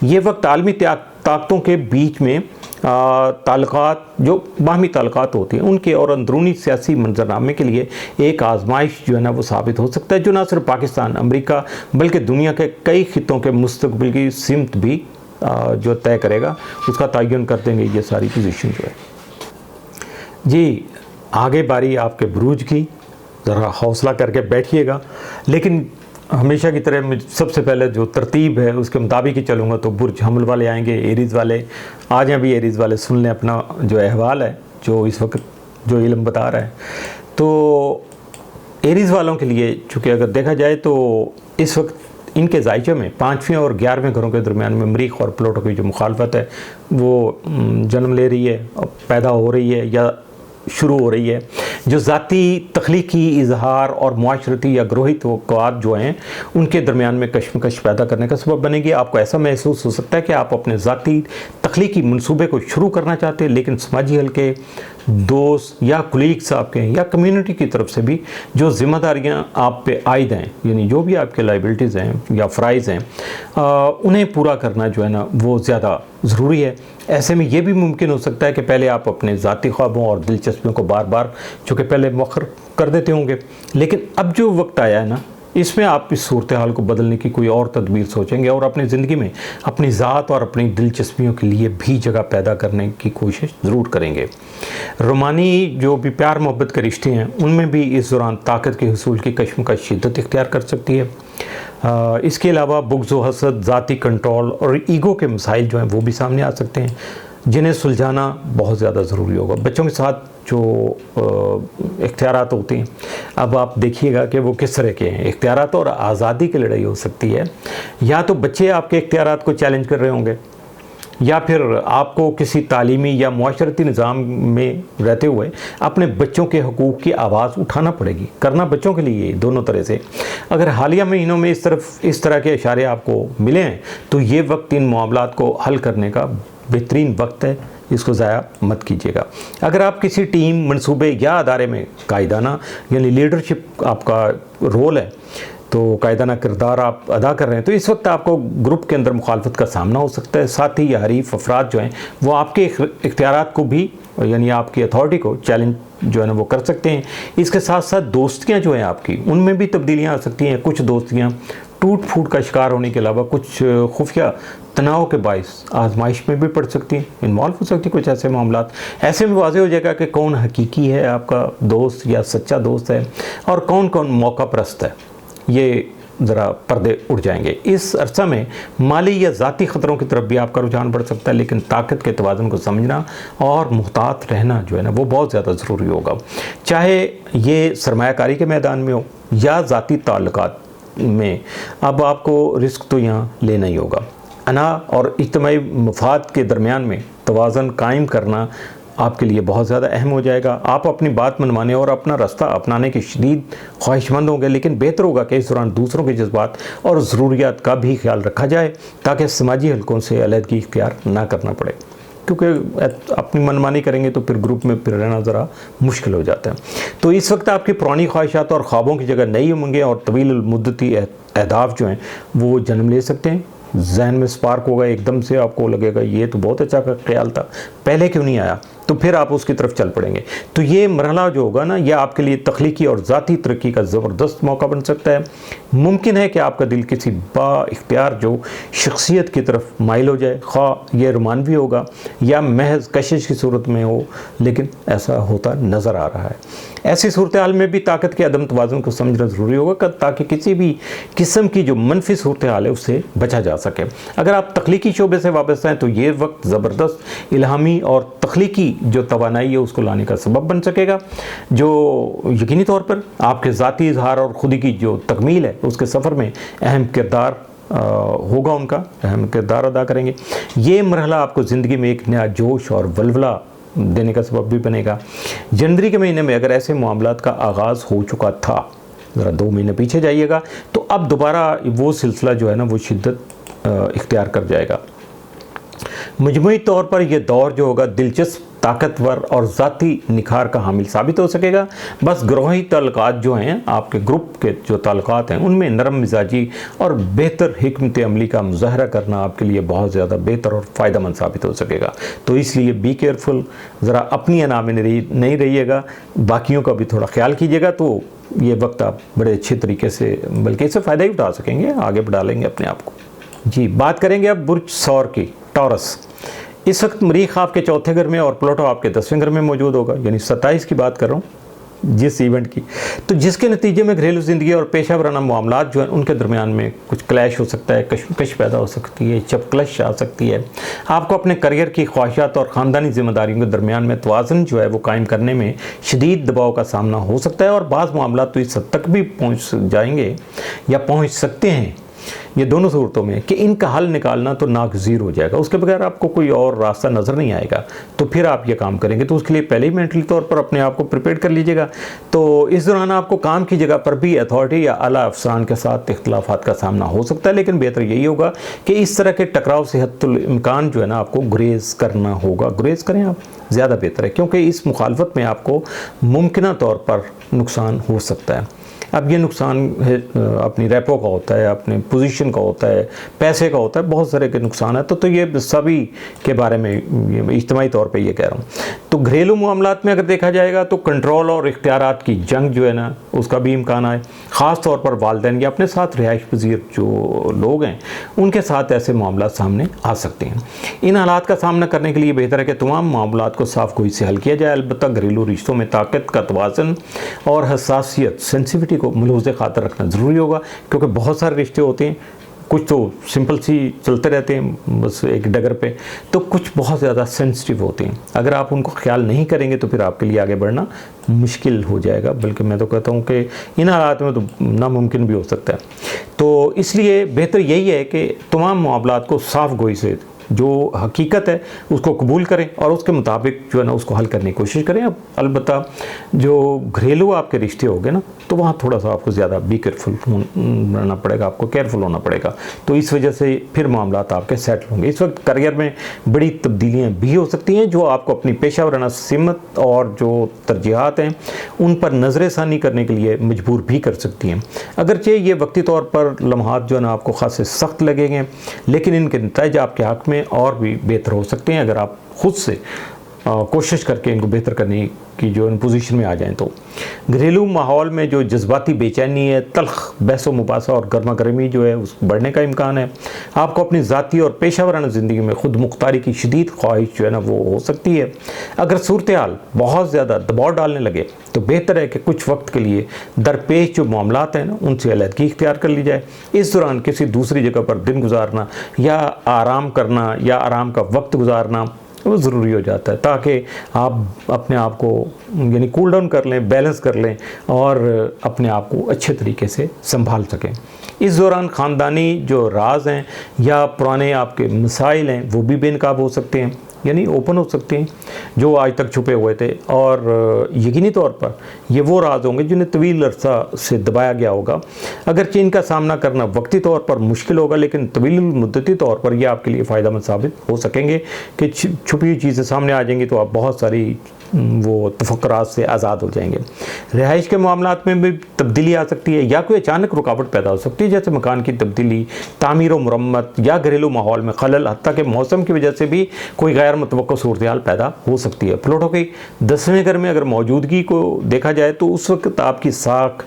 ये वक्त आलमी ताकतों के बीच में ताल्लुकात, जो बाहमी ताल्लुकात होते हैं उनके और अंदरूनी सियासी मंजरनामे के लिए एक आजमाइश जो है ना वो साबित हो सकता है, जो ना सिर्फ पाकिस्तान, अमेरिका बल्कि दुनिया के कई खितों के मुस्तकबिल की सिमत भी जो तय करेगा, उसका तयन कर देंगे ये सारी पोजीशन जो है। जी, आगे बारी आपके बुरूज की, ज़रा हौसला करके बैठिएगा। लेकिन हमेशा की तरह सबसे पहले जो तरतीब है उसके मुताबिक ही चलूँगा। तो बुर्ज हमल वाले आएंगे, एरीज़ वाले आ जाएं। भी एरीज़ वाले सुन लें अपना जो अहवाल है, जो इस वक्त जो इल्म बता रहा है। तो एरीज़ वालों के लिए चूँकि अगर देखा जाए तो इस वक्त इनके ज़ायचे में 5वें और 11वें घरों के दरमियान में मरीख और प्लूटो की जो मुखालफत है वो जन्म ले रही है, पैदा हो रही है या शुरू हो रही है, जो ज़ाती तख्लीकी इजहार और मुआशरती या ग्रोही तवक्कुआत जो हैं उनके दरमियान में कशमकश पैदा करने का सबब बनेगी। आपको ऐसा महसूस हो सकता है कि आप अपने ज़ाती तख्लीकी मनसूबे को शुरू करना चाहते हैं, लेकिन समाजी हल्के, दोस्त या कुलीग्स आपके या कम्युनिटी की तरफ से भी जो ज़िम्मेदारियाँ आप पे आयद हैं, यानी जो भी आपके लाइबिलिटीज़ हैं या फ़राइज़ हैं, उन्हें पूरा करना जो है ना वो ज़्यादा ज़रूरी है। ऐसे में ये भी मुमकिन हो सकता है कि पहले आप अपने ज़ाती ख्वाबों और दिलचस्पियों को बार बार चूँकि पहले मौखर कर देते होंगे, लेकिन अब जो वक्त आया है ना, इसमें आप इस सूरत हाल को बदलने की कोई और तदबीर सोचेंगे और अपनी ज़िंदगी में अपनी ज़ात और अपनी दिलचस्पियों के लिए भी जगह पैदा करने की कोशिश ज़रूर करेंगे। रोमानी जो भी प्यार मोहब्बत के रिश्ते हैं उनमें भी इस दौरान ताकत के हुसूल की कशमकश शिद्दत इख्तियार कर सकती है। इसके अलावा बुग़्ज़ व हसद, ज़ाती कंट्रोल और ईगो के मसाइल जो हैं वो भी सामने आ सकते हैं, जिन्हें सुलझाना बहुत ज़्यादा ज़रूरी होगा। बच्चों के साथ जो इख्तियारात होते हैं, अब आप देखिएगा कि वो किस तरह के हैं। इख्तियारात और आज़ादी की लड़ाई हो सकती है। या तो बच्चे आपके इख्तियारात को चैलेंज कर रहे होंगे, या फिर आपको किसी तालीमी या मुआशरती निज़ाम में रहते हुए अपने बच्चों के हकूक़ की आवाज़ उठाना पड़ेगी। करना बच्चों के लिए दोनों तरह से। अगर हालिया महीनों में इस तरह के इशारे आपको मिले हैं तो ये वक्त इन मामलात को हल करने का बेहतरीन वक्त है, इसको ज़ाया मत कीजिएगा। अगर आप किसी टीम, मंसूबे या अदारे में कायदाना यानी लीडरशिप आपका रोल है, तो कायदाना किरदार आप अदा कर रहे हैं, तो इस वक्त आपको ग्रुप के अंदर मुखालफत का सामना हो सकता है। साथ ही हरीफ अफराद जो हैं वो आपके इख्तियारात को भी यानी आपकी अथॉरिटी को चैलेंज जो है ना वो कर सकते हैं। इसके साथ साथ दोस्तियाँ जो हैं आपकी, उनमें भी तब्दीलियाँ आ सकती हैं। कुछ दोस्तियाँ टूट फूट का शिकार होने के अलावा कुछ खुफिया तनाव के बायस आजमाइश में भी पड़ सकती हैं, इन्वॉल्व हो सकती कुछ ऐसे मामलात। ऐसे में वाज़ेह हो जाएगा कि कौन हकीकी है आपका दोस्त या सच्चा दोस्त है और कौन कौन मौका परस्त है, ये ज़रा पर्दे उड़ जाएंगे। इस अरसा में माली या ज़ाती ख़तरों की तरफ भी आपका रुझान बढ़ सकता है, लेकिन ताकत के तवाज़ुन को समझना और मुहतात रहना जो है ना वो बहुत ज़्यादा ज़रूरी होगा। चाहे ये सरमायाकारी के मैदान में हो या ज़ाती ताल्लुकात में, अब आपको रिस्क तो यहाँ लेना ही होगा। अना और इज्तिमाई मफाद के दरमियान में तवाज़ुन कायम करना आपके लिए बहुत ज़्यादा अहम हो जाएगा। आप अपनी बात मनवाने और अपना रास्ता अपनाने के शदीद ख्वाहिशमंद होंगे, लेकिन बेहतर होगा कि इस दौरान दूसरों के जज्बात और ज़रूरियात का भी ख्याल रखा जाए ताकि समाजी हलकों से अलहदगी इख्तियार ना करना पड़े, क्योंकि अपनी मनमानी करेंगे तो फिर ग्रुप में फिर रहना ज़रा मुश्किल हो जाता है। तो इस वक्त आपकी पुरानी ख्वाहिशात और ख्वाबों की जगह नई उमंगें और तवील मुद्दती अहदाफ जो हैं वो जन्म ले सकते हैं। जहन में स्पार्क होगा, एकदम से आपको लगेगा ये तो बहुत अच्छा ख्याल था, पहले क्यों नहीं आया, तो फिर आप उसकी तरफ चल पड़ेंगे। तो ये मरहला जो होगा ना, यह आपके लिए तख्लीकी और ज़ाती तरक्की का ज़बरदस्त मौका बन सकता है। मुमकिन है कि आपका दिल किसी बाइख्तियार जो शख्सियत की तरफ माइल हो जाए, ख्वाह ये रोमानवी होगा या महज कशिश की सूरत में हो, लेकिन ऐसा होता नज़र आ रहा है। ऐसी सूरत हाल में भी ताकत के अदम तवाज़ुन को समझना ज़रूरी होगा ताकि किसी भी किस्म की जो मनफी सूरत हाल है उससे बचा जा सके। अगर आप तख्लीकी शोबे से वाबस्ता हैं तो ये वक्त ज़बरदस्त इल्हामी और तख्लीकी जो तवानाई है उसको लाने का सबब बन सकेगा, जो यकीनी तौर पर आपके ज़ाती इजहार और खुदी की जो तकमील है उसके सफ़र में अहम किरदार होगा, उनका अहम किरदार अदा करेंगे। ये मरहला आपको ज़िंदगी में एक नया जोश और वल्वला देने का सबब भी बनेगा। जनवरी के महीने में अगर ऐसे मामलात का आगाज़ हो चुका था, ज़रा 2 महीने पीछे जाइएगा, तो अब दोबारा वो सिलसिला जो है ना वो शिद्दत इख्तियार कर जाएगा। मजमूई तौर पर यह दौर जो होगा दिलचस्प, ताकतवर और ज़ाती निखार का हामिल साबित हो सकेगा। बस ग्रोही ताल्लुकात जो हैं, आपके ग्रुप के जो ताल्लुकात हैं, उनमें नरम मिजाजी और बेहतर हिकमत अमली का मुजाहरा करना आपके लिए बहुत ज़्यादा बेहतर और फ़ायदेमंद साबित हो सकेगा। तो इसलिए बी केयरफुल, ज़रा अपनी अना में नहीं रहिएगा, बाकियों का भी थोड़ा ख्याल कीजिएगा, तो ये वक्त आप बड़े अच्छे तरीके से, बल्कि इससे फ़ायदा ही उठा सकेंगे, आगे बढ़ा लेंगे अपने आप को। जी, बात करेंगे अब बुर्ज सौर की, टॉरस। इस वक्त मरीख आपके चौथे घर में और प्लूटो आपके 10वें घर में मौजूद होगा, यानी 27 की बात कर रहा हूँ जिस इवेंट की, तो जिसके नतीजे में घरेलू ज़िंदगी और पेशा वराना मामलात जो हैं उनके दरमियान में कुछ क्लैश हो सकता है, कशमकश पैदा हो सकती है, चपकलश आ सकती है। आपको अपने करियर की ख्वाहिशात और ख़ानदानी जिम्मेदारियों के दरमियान में तवाज़ुन जो है वो कायम करने में शदीद दबाव का सामना हो सकता है, और बाज़ मामलात तो इस हद तक भी पहुँच जाएंगे या पहुँच सकते हैं, ये दोनों सूरतों में, कि इनका हल निकालना तो नागज़ीर हो जाएगा, उसके बगैर आपको कोई और रास्ता नज़र नहीं आएगा। तो फिर आप ये काम करेंगे तो उसके लिए पहले ही मेंटली तौर पर अपने आप को प्रिपेयर कर लीजिएगा। तो इस दौरान आपको काम की जगह पर भी अथॉरिटी या आला अफसरान के साथ इख्तलाफात का सामना हो सकता है, लेकिन बेहतर यही होगा कि इस तरह के टकराव से हद्दुल इम्कान जो है ना आपको गुरेज करना होगा। गुरेज करें आप, ज़्यादा बेहतर है, क्योंकि इस मुखालफत में आपको मुमकिन तौर पर नुकसान हो सकता है। अब ये नुकसान है अपनी रेपो का होता है, अपने पोजीशन का होता है, पैसे का होता है, बहुत सारे के नुकसान है। तो ये सभी के बारे में इज्तिमाई तौर पे ये कह रहा हूँ। तो घरेलू मामलात में अगर देखा जाएगा तो कंट्रोल और इख्तियारात की जंग जो है ना उसका भी इम्कान है, ख़ास तौर पर वालिदैन या अपने साथ रिहाइश पजीर जो लोग हैं उनके साथ ऐसे मामला सामने आ सकते हैं। इन हालात का सामना करने के लिए बेहतर है कि तमाम मामलात को साफ गोई से हल किया जाए। अलबत्ता घरेलू रिश्तों में ताकत का तवाज़ुन और हसासियत, सेंसिटिविटी को मलहूज़ खातर रखना ज़रूरी होगा, क्योंकि बहुत सारे रिश्ते होते हैं, कुछ तो सिंपल सी चलते रहते हैं बस एक डगर पे, तो कुछ बहुत ज़्यादा सेंसिटिव होते हैं। अगर आप उनको ख्याल नहीं करेंगे तो फिर आपके लिए आगे बढ़ना मुश्किल हो जाएगा, बल्कि मैं तो कहता हूँ कि इन हालात में तो नामुमकिन भी हो सकता है। तो इसलिए बेहतर यही है कि तमाम मामलात को साफ गोई से, जो हकीकत है उसको कबूल करें और उसके मुताबिक जो है ना उसको हल करने की कोशिश करें। अब अलबत्ता जो घरेलू आपके रिश्ते हो गए ना तो वहाँ थोड़ा सा आपको ज़्यादा बी केयरफुल रहना पड़ेगा, आपको केयरफुल होना पड़ेगा। तो इस वजह से फिर मामलात आपके सेटल होंगे। इस वक्त करियर में बड़ी तब्दीलियाँ भी हो सकती हैं जो आपको अपनी पेशा वराना सिमत और जो तरजीहात हैं उन पर नज़रसानी करने के लिए मजबूर भी कर सकती हैं। अगरचे ये वक्ती तौर पर लम्हात जो है ना आपको ख़ासे सख्त लगेंगे, लेकिन इनके नतीजे आपके हक़ में और भी बेहतर हो सकते हैं अगर आप खुद से कोशिश करके इनको बेहतर करने की जो पोजीशन में आ जाएं। तो घरेलू माहौल में जो जज्बाती बेचैनी है, तल्ख बहस व मुबासा और गर्मा गर्मी जो है उस बढ़ने का इम्कान है। आपको अपनी ज़ाती और पेशा वराना ज़िंदगी में खुद मुख्तारी की शदीद ख्वाहिश जो है ना वो हो सकती है। अगर सूरत हाल बहुत ज़्यादा दबाव डालने लगे तो बेहतर है कि कुछ वक्त के लिए दरपेश जो मामलात हैं ना उनसे अलहदगी इख्तियार कर ली जाए। इस दौरान किसी दूसरी जगह पर दिन गुजारना या आराम करना या आराम का वक्त गुजारना वो ज़रूरी हो जाता है, ताकि आप अपने आप को यानी कूल डाउन कर लें, बैलेंस कर लें और अपने आप को अच्छे तरीके से संभाल सकें। इस दौरान ख़ानदानी जो राज हैं या पुराने आपके मसाइल हैं वो भी बेनकाब हो सकते हैं, यानी ओपन हो सकते हैं जो आज तक छुपे हुए थे। और यकीनी तौर पर ये वो राज होंगे जिन्हें तवील अरसा से दबाया गया होगा। अगरचे इनका सामना करना वक्ती तौर पर मुश्किल होगा, लेकिन तवील मुद्दती तौर पर यह आपके लिए फ़ायदेमंद साबित हो सकेंगे कि छुपी हुई चीज़ें सामने आ जाएंगी तो आप बहुत सारी वो तफक्कुरात से आज़ाद हो जाएंगे। रिहाइश के मामलात में भी तब्दीली आ सकती है या कोई अचानक रुकावट पैदा हो सकती है, जैसे मकान की तब्दीली, तामीर व मुरम्मत या घरेलू माहौल में खलल, हत्ता कि मौसम की वजह से भी कोई गैर मुतवक्को सूरत पैदा हो सकती है। प्लॉटों की 10वें घर में अगर मौजूदगी को देखा जाए तो उस वक्त आपकी साख,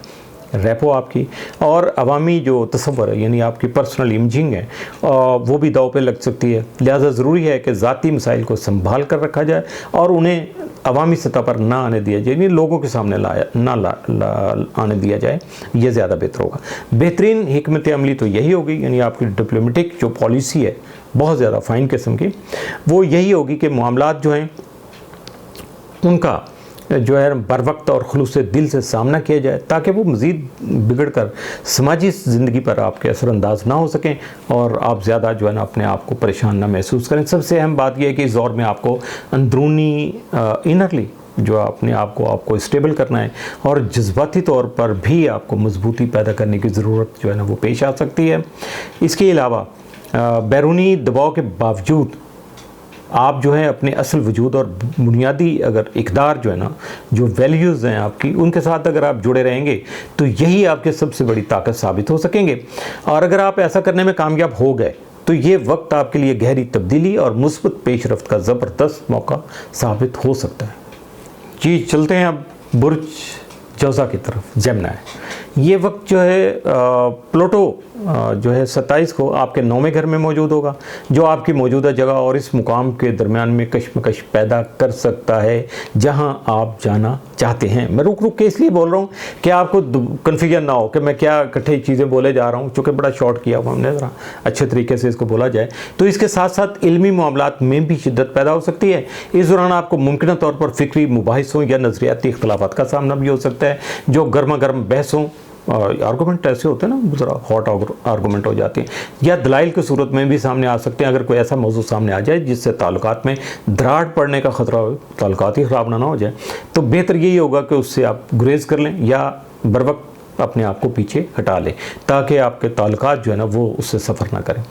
रेपो आपकी और अवामी जो तस्वर है यानी आपकी पर्सनल इमेजिंग है वो भी दाव पे लग सकती है। लिहाजा ज़रूरी है कि ज़ाती मसाइल को संभाल कर रखा जाए और उन्हें अवामी सतह पर ना आने दिया जाए, यानी लोगों के सामने आने दिया जाए, ये ज़्यादा बेहतर होगा। बेहतरीन हिकमत अमली तो यही होगी, यानी आपकी डिप्लोमेटिक जो पॉलिसी है बहुत ज़्यादा फ़ाइन किस्म की, वो यही होगी कि मामलात जो हैं उनका जो है बर वक्त और खुलूस दिल से सामना किया जाए, ताकि वो मज़ीद बिगड़ कर समाजी ज़िंदगी पर आपके असरअंदाज ना हो सकें और आप ज़्यादा जो है ना अपने आप को परेशान ना महसूस करें। सबसे अहम बात यह है कि इस दौर में आपको अंदरूनी इनरली जो अपने आप को आपको स्टेबल करना है और जज्बाती तौर पर भी आपको मजबूती पैदा करने की ज़रूरत जो है ना वो पेश आ सकती है। इसके अलावा बैरूनी दबाव के बावजूद आप जो है अपने असल वजूद और बुनियादी अगर इक़दार जो है ना, जो वैल्यूज़ हैं आपकी, उनके साथ अगर आप जुड़े रहेंगे तो यही आपके सबसे बड़ी ताकत साबित हो सकेंगे। और अगर आप ऐसा करने में कामयाब हो गए तो ये वक्त आपके लिए गहरी तब्दीली और मुस्बत पेशरफ्त का ज़बरदस्त मौका साबित हो सकता है। जी चलते हैं अब बुर्ज जौज़ा की तरफ, जेमिनी। ये वक्त जो है प्लूटो जो है 27 को आपके 9वें घर में मौजूद होगा, जो आपकी मौजूदा जगह और इस मुकाम के दरमियान में कश्मकश पैदा कर सकता है जहां आप जाना चाहते हैं। मैं रुक रुक के इसलिए बोल रहा हूं कि आपको कन्फ्यूजन ना हो कि मैं क्या इकट्ठे चीज़ें बोले जा रहा हूं, चूँकि बड़ा शॉर्ट किया हुआ हमने, ज़रा अच्छे तरीके से इसको बोला जाए तो इसके साथ साथ इल्मी मामलात में भी शिद्दत पैदा हो सकती है। इस दौरान आपको मुमकिन तौर पर फ़िक्री मुबाहिसों या नज़रियाती इख्तलाफात का सामना भी हो सकता है, जो गर्मा गर्म बहसों आर्गूमेंट ऐसे होते हैं ना, ज़रा हॉट आर्गूमेंट हो जाते हैं, या दलाइल की सूरत में भी सामने आ सकते हैं। अगर कोई ऐसा मौजू सामने आ जाए जिससे ताल्लुकात में दरार पड़ने का ख़तरा हो, ताल्लुकात ही ख़राब ना हो जाए, तो बेहतर यही होगा कि उससे आप गुरेज कर लें या बर वक्त अपने आप को पीछे हटा लें, ताकि आपके ताल्लुकात जो है ना वो उससे सफ़र ना करें।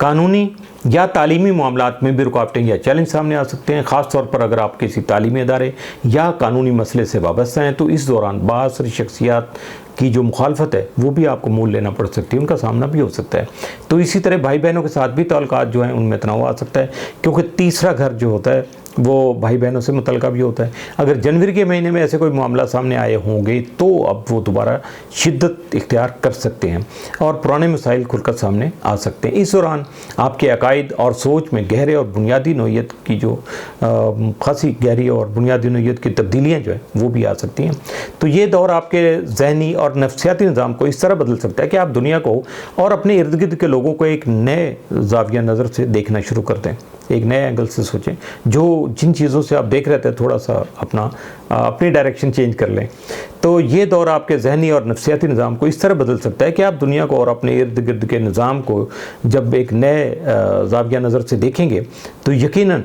कानूनी या तालीमी मामलात में भी रुकावटें या चैलेंज सामने आ सकते हैं, ख़ास तौर पर अगर आप किसी तालीमी इदारे या कानूनी मसले से वाबस्ता हैं, तो इस दौरान बासर शख्सियात की जो मुखालफत है वो भी आपको मोल लेना पड़ सकती है, उनका सामना भी हो सकता है। तो इसी तरह भाई बहनों के साथ भी ताल्लुकात जो हैं उनमें तनाव आ सकता है, क्योंकि तीसरा घर जो होता है वो भाई बहनों से मुतल्लिक़ भी होता है। अगर जनवरी के महीने में ऐसे कोई मामला सामने आए होंगे तो अब वो दोबारा शिद्दत इख्तियार कर सकते हैं और पुराने मसाइल खुलकर सामने आ सकते हैं। इस दौरान आपके अकायद और सोच में गहरे और बुनियादी नौइयत की जो खासी गहरी और बुनियादी नौइयत की तब्दीलियाँ जो है वो भी आ सकती हैं। तो ये दौर आपके जहनी और नफ्सियाती निज़ाम को इस तरह बदल सकता है कि आप दुनिया को और अपने इर्द गिर्द के लोगों को एक नए ज़ाविया नज़र से देखना शुरू कर दें, एक नए एंगल से सोचें। जो जिन चीज़ों से आप देख रहे थे थोड़ा सा अपनी डायरेक्शन चेंज कर लें। तो ये दौर आपके जहनी और नफ्सियाती निज़ाम को इस तरह बदल सकता है कि आप दुनिया को और अपने इर्द गिर्द के निज़ाम को जब एक नए ज़ाविया नज़र से देखेंगे तो यकीनन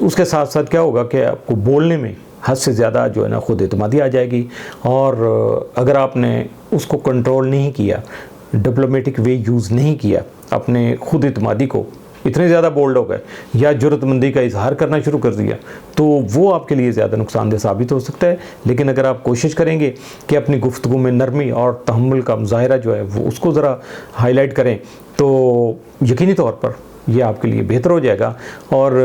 उसके साथ साथ क्या होगा कि आपको बोलने में हद से ज़्यादा जो है ना खुद एतमादी आ जाएगी। और अगर आपने उसको कंट्रोल नहीं किया, डिप्लोमेटिक वे यूज़ नहीं किया, अपने खुद एतमादी को इतने ज़्यादा बोल्ड हो गए या ज़रूरतमंदी का इजहार करना शुरू कर दिया, तो वो आपके लिए ज़्यादा नुकसानदेह साबित हो सकता है। लेकिन अगर आप कोशिश करेंगे कि अपनी गुफ्तगू में नरमी और तहम्मुल का मुज़ाहिरा जो है वो उसको ज़रा हाईलाइट करें, तो यकीनी तौर पर यह आपके लिए बेहतर हो जाएगा। और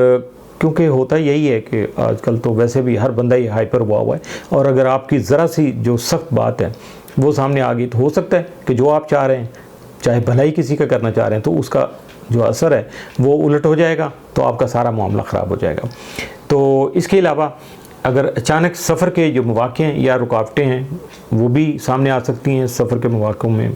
क्योंकि होता यही है कि आजकल तो वैसे भी हर बंदा ही हाइपर हुआ है, और अगर आपकी ज़रा सी जो सख्त बात है वो सामने आ गई तो हो सकता है कि जो आप चाह रहे हैं, चाहे भलाई किसी का करना चाह रहे हैं, तो उसका जो असर है वो उलट हो जाएगा, तो आपका सारा मामला ख़राब हो जाएगा। तो इसके अलावा अगर अचानक सफ़र के जो मौक़े हैं या रुकावटें हैं वो भी सामने आ सकती हैं, सफ़र के मौक़ों में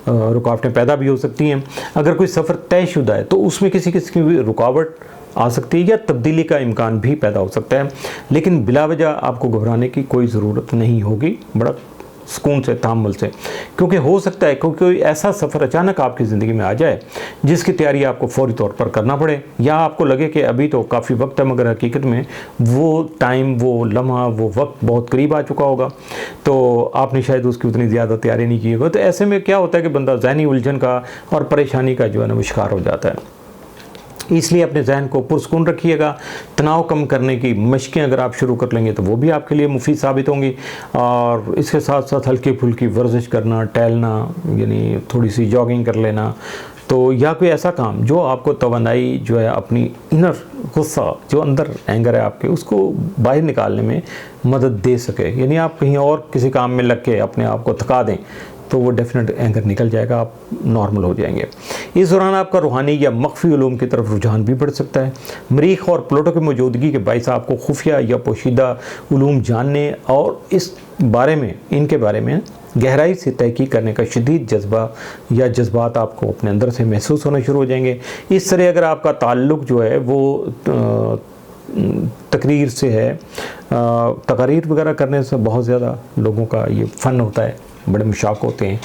रुकावटें पैदा भी हो सकती हैं। अगर कोई सफ़र तयशुदा है तो उसमें किसी किस्म की रुकावट आ सकती है या तब्दीली का इम्कान भी पैदा हो सकता है, लेकिन बिलावजह आपको घबराने की कोई ज़रूरत नहीं होगी, बड़ा सुकून से, तामुल से, क्योंकि हो सकता है कोई ऐसा सफ़र अचानक आपकी ज़िंदगी में आ जाए जिसकी तैयारी आपको फौरी तौर पर करना पड़े, या आपको लगे कि अभी तो काफ़ी वक्त है मगर हकीकत में वो टाइम, वो लम्हा, वो वक्त बहुत करीब आ चुका होगा, तो आपने शायद उसकी उतनी ज़्यादा तैयारी नहीं की होगी। तो ऐसे में क्या होता है कि बंदा ज़हनी उलझन का और परेशानी का जो है ना वो शिकार हो जाता है। इसलिए अपने जहन को पुरस्कून रखिएगा। तनाव कम करने की मशकें अगर आप शुरू कर लेंगे तो वो भी आपके लिए मुफीद साबित होंगी। और इसके साथ साथ हल्की फुल्की वर्जिश करना, टहलना, यानी थोड़ी सी जॉगिंग कर लेना, तो या कोई ऐसा काम जो आपको तवानाई जो है अपनी इनर गुस्सा जो अंदर एंगर है आपके, उसको बाहर निकालने में मदद दे सके। यानी आप कहीं और किसी काम में लग के अपने आप को थका दें तो वो डेफिनेट एंगर निकल जाएगा, आप नॉर्मल हो जाएंगे। इस दौरान आपका रूहानी या मख्फी उलूम की तरफ रुझान भी बढ़ सकता है। मरीख और प्लूटो की मौजूदगी के बायस आपको खुफिया या पोशीदा उलूम जानने और इस बारे में, इनके बारे में गहराई से तहकीक करने का शदीद जज्बा या जज्बात आपको अपने अंदर से महसूस होना शुरू हो जाएंगे। इस तरह अगर आपका ताल्लुक़ जो है वो तकरीर से है, तकारीर वगैरह करने से बहुत ज़्यादा लोगों का ये फ़न होता है, बड़े मुशाक होते हैं,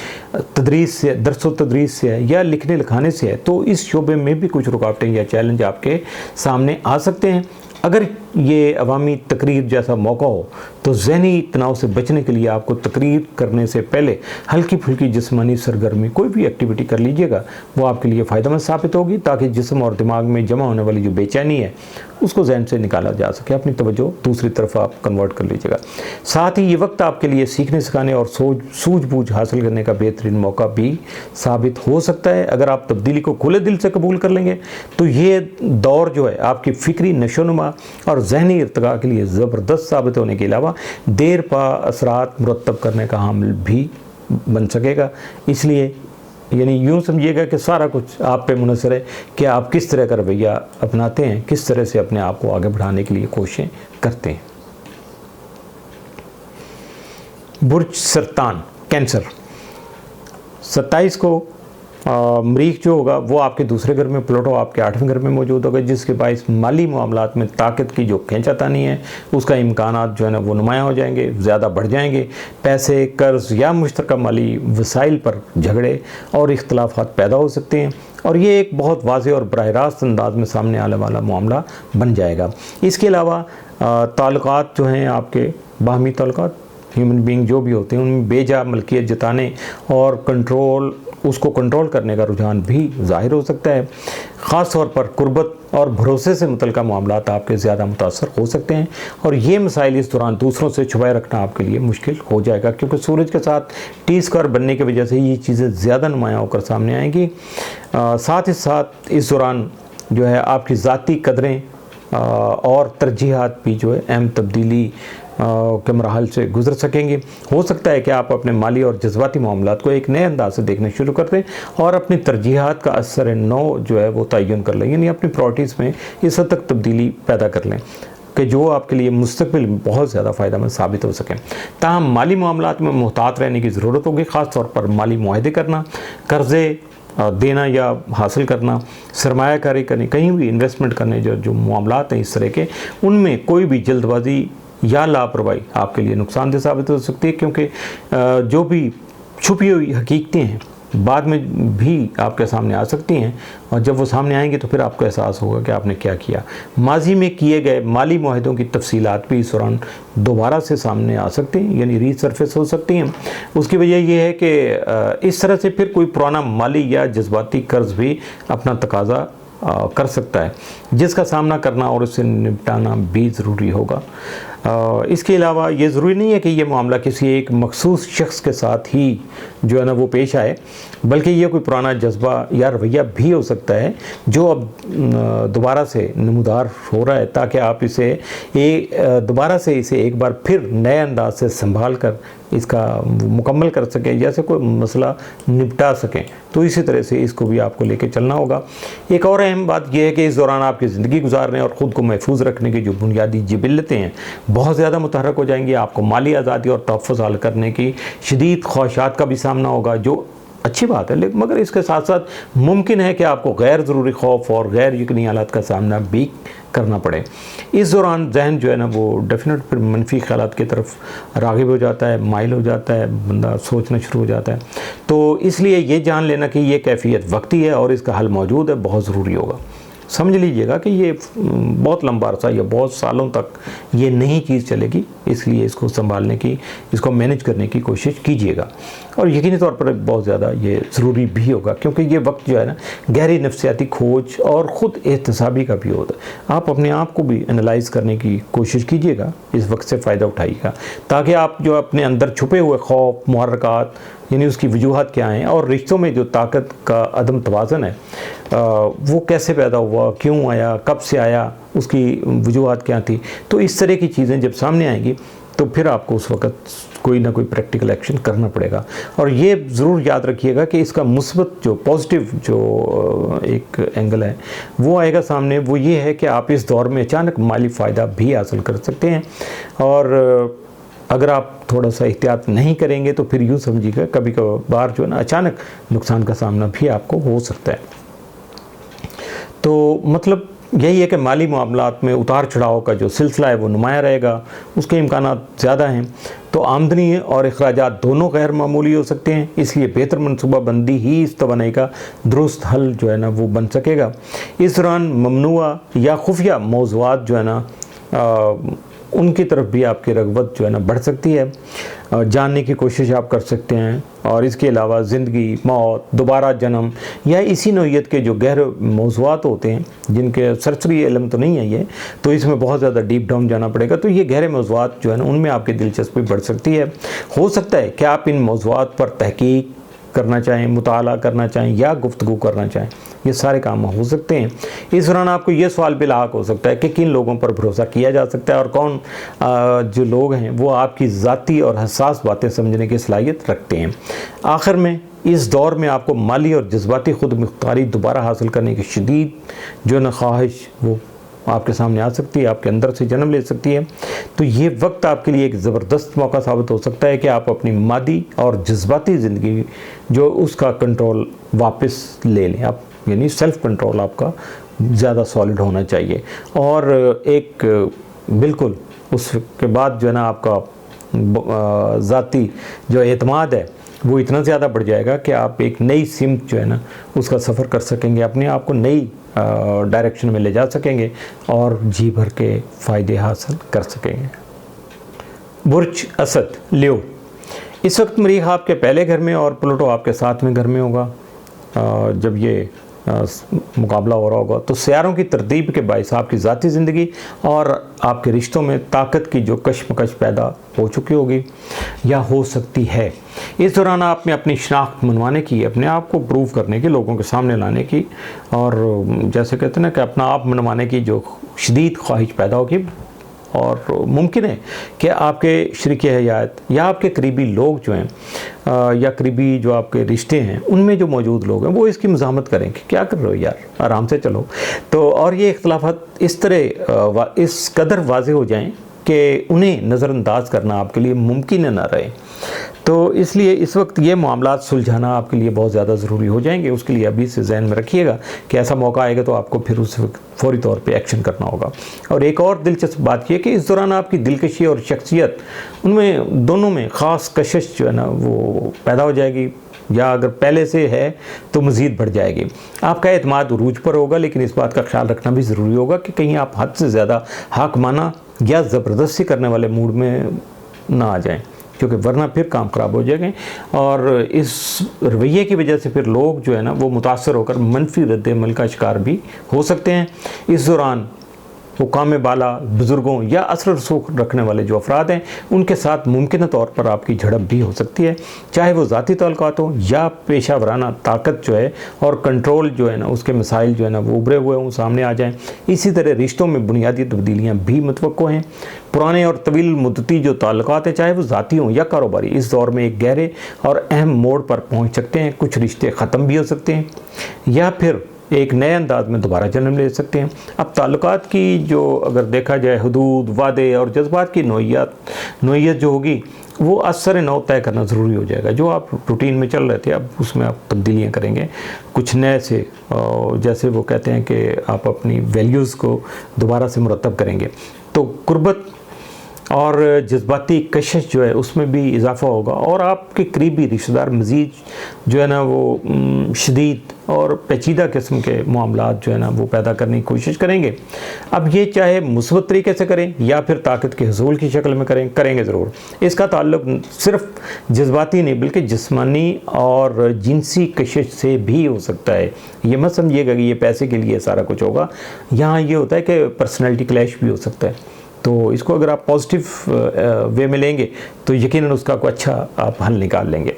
तदरीस से, दरस व तदरीस से है या लिखने लिखाने से है, तो इस शोबे में भी कुछ रुकावटें या चैलेंज आपके सामने आ सकते हैं। अगर ये अवामी तकरीर जैसा मौका हो तो ज़हनी तनाव से बचने के लिए आपको तकरीर करने से पहले हल्की फुल्की जिस्मानी सरगर्मी, कोई भी एक्टिविटी कर लीजिएगा, वो आपके लिए फ़ायदेमंद साबित होगी, ताकि जिस्म और दिमाग में जमा होने वाली जो बेचैनी है उसको जहन से निकाला जा सके, अपनी तवज्जो दूसरी तरफ आप कन्वर्ट कर लीजिएगा। साथ ही ये वक्त आपके लिए सीखने सिखाने और सूझबूझ हासिल करने का बेहतरीन मौका भी साबित हो सकता है। अगर आप तब्दीली को खुले दिल से कबूल कर लेंगे तो ये दौर जो है आपकी फ़िक्री नशोनुमा और ज़हनी इर्तिका के लिए ज़बरदस्त साबित होने के अलावा देर पा असरात मुरतब करने का हामिल भी बन सकेगा। इसलिए यानी यूँ समझिएगा कि सारा कुछ आप पे मुनसर है कि आप किस तरह का रवैया अपनाते हैं, किस तरह से अपने आप को आगे बढ़ाने के लिए कोशिशें करते हैं। बुर्ज सरतान, कैंसर, 27 को मरीख जो होगा वो आपके दूसरे घर में, प्लूटो आपके 8वें घर में मौजूद होगा, जिसके बायस माली मामलात में ताकत की जो खींचातानी है उसका इम्कानात जो है ना वो नुमायाँ हो जाएंगे, ज़्यादा बढ़ जाएंगे। पैसे, कर्ज या मुश्तरका माली वसाइल पर झगड़े और इख्तलाफात पैदा हो सकते हैं और ये एक बहुत वाज़ेह और बराह रास्त अंदाज में सामने आने वाला मामला बन जाएगा। इसके अलावा ताल्लुकात जो हैं आपके, बाहमी ताल्लुकात, ह्यूमन बीइंग जो भी होते हैं उनमें बेजा मलकियत जताने और उसको कंट्रोल करने का रुझान भी ज़ाहिर हो सकता है। ख़ास तौर पर कुर्बत और भरोसे से मुतल्लिक़ मामलात आपके ज़्यादा मुतासर हो सकते हैं और ये मसाइल इस दौरान दूसरों से छुपाए रखना आपके लिए मुश्किल हो जाएगा, क्योंकि सूरज के साथ T² बनने की वजह से ये चीज़ें ज़्यादा नुमायाँ होकर सामने आएंगी। साथ ही साथ इस दौरान जो है आपकी ज़ाती कदरें और तरजीहात भी जो है अहम तब्दीली के मराहल से गुजर सकेंगे। हो सकता है कि आप अपने माली और जज्बाती मामलात को एक नए अंदाज से देखना शुरू कर दें और अपनी तरजीहात का असर नौ जो है वो तयन कर लें, यानी अपनी प्रायोरिटीज़ में इस हद तक तब्दीली पैदा कर लें कि जो आपके लिए मुस्तक़बिल में बहुत ज़्यादा फ़ायदेमंद साबित हो सकें। ताहम माली मामलात में मुहतात रहने की ज़रूरत होगी, ख़ास तौर पर माली मुआहदे करना, कर्ज़े देना या हासिल करना, सरमायाकारी करनी, कहीं भी इन्वेस्टमेंट करने जो मामलात हैं इस तरह के, उनमें कोई भी जल्दबाजी या लापरवाही आपके लिए नुकसानदेह साबित हो सकती है, क्योंकि जो भी छुपी हुई हकीकतें हैं बाद में भी आपके सामने आ सकती हैं और जब वो सामने आएंगे तो फिर आपको एहसास होगा कि आपने क्या किया। माजी में किए गए माली मुआहदों की तफसीलात भी इस दौरान दोबारा से सामने आ सकती हैं, यानी रीसरफेस हो सकती हैं। उसकी वजह यह है कि इस तरह से फिर कोई पुराना माली या जज्बाती कर्ज भी अपना तकाजा कर सकता है, जिसका सामना करना और उससे निपटाना भी ज़रूरी होगा। इसके अलावा ये ज़रूरी नहीं है कि ये मामला किसी एक मखसूस शख्स के साथ ही जो है ना वो पेश आए, बल्कि ये कोई पुराना जज्बा या रवैया भी हो सकता है जो अब दोबारा से नमूदार हो रहा है, ताकि आप इसे दोबारा से इसे एक बार फिर नए अंदाज से संभाल कर इसका मुकम्मल कर सकें, जैसे कोई मसला निपटा सकें। तो इसी तरह से इसको भी आपको लेके चलना होगा। एक और अहम बात यह है कि इस दौरान आपकी ज़िंदगी गुजारने और ख़ुद को महफूज रखने की जो बुनियादी जिबिल्लतें हैं बहुत ज़्यादा मुतहरक हो जाएंगी। आपको माली आज़ादी और तहफ़्फ़ुज़ हासिल करने की शदीद ख्वाहिशात का भी सामना होगा, जो अच्छी बात है, लेकिन मगर इसके साथ साथ मुमकिन है कि आपको गैर ज़रूरी खौफ और गैर यकीनी हालात का सामना भी करना पड़े। इस दौरान जहन जो है ना वो डेफिनेट फिर मनफी ख़यालात की तरफ राग़िब हो जाता है, माइल हो जाता है, बंदा सोचना शुरू हो जाता है। तो इसलिए ये जान लेना कि ये कैफियत वक्ती है और इसका हल मौजूद है बहुत ज़रूरी होगा। समझ लीजिएगा कि ये बहुत लंबा अरसा या बहुत सालों तक ये नई चीज़ चलेगी, इसलिए इसको संभालने की, इसको मैनेज करने की कोशिश कीजिएगा। और यकीनी तौर पर बहुत ज़्यादा ये ज़रूरी भी होगा, क्योंकि ये वक्त जो है ना गहरी नफ्सियाती खोज और ख़ुद एहतसाबी का भी होता है। आप अपने आप को भी एनालाइज करने की कोशिश कीजिएगा, इस वक्त से फ़ायदा उठाइएगा, ताकि आप जो अपने अंदर छुपे हुए खौफ, मुहर्रकात, यानी उसकी वजूहत क्या हैं, और रिश्तों में जो ताकत का अदम तवाज़न है वो कैसे पैदा हुआ, क्यों आया, कब से आया, उसकी वजूहत क्या थी। तो इस तरह की चीज़ें जब सामने आएंगी तो फिर आपको उस वक़्त कोई ना कोई प्रैक्टिकल एक्शन करना पड़ेगा। और ये ज़रूर याद रखिएगा कि इसका मुस्बत जो पॉजिटिव जो एक एंगल है वो आएगा सामने, वो ये है कि आप इस दौर में अचानक माली फ़ायदा भी हासिल कर सकते हैं। और अगर आप थोड़ा सा एहतियात नहीं करेंगे तो फिर यूँ समझिएगा कभी कभार जो है ना अचानक नुकसान का सामना भी आपको हो सकता है। तो मतलब यही है कि माली मामलात में उतार चढ़ाव का जो सिलसिला है वो नुमाया रहेगा, उसके इम्कानात ज़्यादा हैं। तो आमदनी और अखराजात दोनों गैर मामूली हो सकते हैं, इसलिए बेहतर मनसूबाबंदी ही इस तवानाई का दुरुस्त हल जो है ना वो बन सकेगा। इस दौरान ममनुआ या खुफिया मौज़ूआत जो है ना उनकी तरफ भी आपकी रग़बत जो है ना बढ़ सकती है, जानने की कोशिश आप कर सकते हैं। और इसके अलावा ज़िंदगी, मौत, दोबारा जन्म या इसी नौइयत के जो गहरे मौज़ूआत होते हैं जिनके सरसरी इल्म तो नहीं है ये, तो इसमें बहुत ज़्यादा डीप डाउन जाना पड़ेगा। तो ये गहरे मौज़ूआत जो है ना उनमें आपकी दिलचस्पी बढ़ सकती है। हो सकता है कि आप इन मौज़ूआत पर तहकीक करना चाहें, मुताला करना चाहें या गुफ्तगू करना चाहें, ये सारे काम हो सकते हैं। इस दौरान आपको ये सवाल भी लाक हो सकता है कि किन लोगों पर भरोसा किया जा सकता है और कौन जो लोग हैं वो आपकी ज़ाती और हसास बातें समझने की सलाहियत रखते हैं। आखिर में इस दौर में आपको माली और जज्बाती खुद मुख्तारी दोबारा हासिल करने की शदीद जो न ख्वाहिश वो आपके सामने आ सकती है, आपके अंदर से जन्म ले सकती है। तो ये वक्त आपके लिए एक ज़बरदस्त मौका साबित हो सकता है कि आप अपनी मादी और जज्बाती ज़िंदगी जो उसका कंट्रोल वापस ले लें। आप यानी सेल्फ़ कंट्रोल आपका ज़्यादा सॉलिड होना चाहिए। और एक बिल्कुल उसके बाद जो है ना आपका ज़ाती जो एतमाद है वो इतना ज़्यादा बढ़ जाएगा कि आप एक नई सिमत जो है ना उसका सफ़र कर सकेंगे, अपने आप को नई डायरेक्शन में ले जा सकेंगे और जी भर के फ़ायदे हासिल कर सकेंगे। बुर्ज असद लियो, इस वक्त मरीख आपके पहले घर में और प्लूटो आपके 7वें घर में होगा। जब ये मुकाबला हो रहा होगा तो सियारों की तरतीब के बायस आपकी ज़ाती ज़िंदगी और आपके रिश्तों में ताकत की जो कशमकश पैदा हो चुकी होगी या हो सकती है। इस दौरान आप में अपनी शनाख्त मनवाने की, अपने आप को प्रूव करने की, लोगों के सामने लाने की और जैसे कहते हैं ना कि अपना आप मनवाने की जो शदीद ख्वाहिश पैदा होगी। और मुमकिन है कि आपके शरीक हयात या आपके करीबी लोग जो हैं या करीबी जो आपके रिश्ते हैं उनमें जो मौजूद लोग हैं वो इसकी मज़ाहमत करेंगे, क्या कर रहे हो यार, आराम से चलो। तो और ये इख्तलाफात इस तरह इस कदर वाज़े हो जाएं कि उन्हें नज़रअंदाज करना आपके लिए मुमकिन ना रहे। तो इसलिए इस वक्त ये मामलात सुलझाना आपके लिए बहुत ज़्यादा ज़रूरी हो जाएंगे। उसके लिए अभी से जहन में रखिएगा कि ऐसा मौका आएगा तो आपको फिर उस वक्त फौरी तौर पे एक्शन करना होगा। और एक और दिलचस्प बात यह कि इस दौरान आपकी दिलकशी और शख्सियत उनमें दोनों में ख़ास कशिश जो है ना वो पैदा हो जाएगी, या अगर पहले से है तो मज़ीद बढ़ जाएगी। आपका एतमाद उरूज पर होगा, लेकिन इस बात का ख्याल रखना भी ज़रूरी होगा कि कहीं आप हद से ज़्यादा हाकमाना या ज़बरदस्ती करने वाले मूड में ना आ जाएं, क्योंकि वरना फिर काम ख़राब हो जाएंगे। और इस रवैये की वजह से फिर लोग जो है ना वो मुतासर होकर मनफी रद्द-ए-अमल का शिकार भी हो सकते हैं। इस दौरान हुकाम बाला, बुज़ुर्गों या असर रसूख रखने वाले जो अफराद हैं उनके साथ मुमकिन तौर पर आपकी झड़प भी हो सकती है, चाहे वो ज़ाती ताल्लुकात हो या पेशा वराना ताकत जो है और कंट्रोल जो है ना उसके मसाइल जो है ना वो उभरे हुए हों, सामने आ जाएं। इसी तरह रिश्तों में बुनियादी तब्दीलियाँ भी मुतवक्को हैं। पुराने और तवील मुद्दती जो ताल्लुकात हैं, चाहे वो ज़ाती हों या कारोबारी, इस दौर में एक गहरे और अहम मोड़ पर पहुँच सकते हैं। कुछ रिश्ते ख़त्म भी हो सकते हैं या फिर एक नए अंदाज में दोबारा जन्म ले सकते हैं। अब ताल्लुकात की जो अगर देखा जाए हदूद, वादे और जज्बात की नोयत जो होगी वो असर नौ तय करना ज़रूरी हो जाएगा। जो आप रूटीन में चल रहे थे अब उसमें आप तब्दीलियाँ करेंगे कुछ नए से, जैसे वो कहते हैं कि आप अपनी वैल्यूज़ को दोबारा से मुरतब करेंगे। तो कुर्बत और जज्बाती कशिश जो है उसमें भी इजाफा होगा, और आपके करीबी रिश्तेदार मज़ीद जो है ना वो शदीद और पेचीदा किस्म के मामलात जो है ना वो पैदा करने की कोशिश करेंगे। अब ये चाहे मुस्बत तरीके से करें या फिर ताकत के हसूल की शक्ल में करेंगे ज़रूर। इसका ताल्लुक सिर्फ जज्बाती नहीं बल्कि जिस्मानी और जिनसी कशिश से भी हो सकता है। ये मत समझिएगा कि ये पैसे के लिए सारा कुछ होगा। यहाँ ये होता है कि पर्सनैलिटी क्लैश भी हो सकता है। तो इसको अगर आप पॉजिटिव वे में लेंगे तो यकीनन उसका कोई अच्छा आप हल निकाल लेंगे।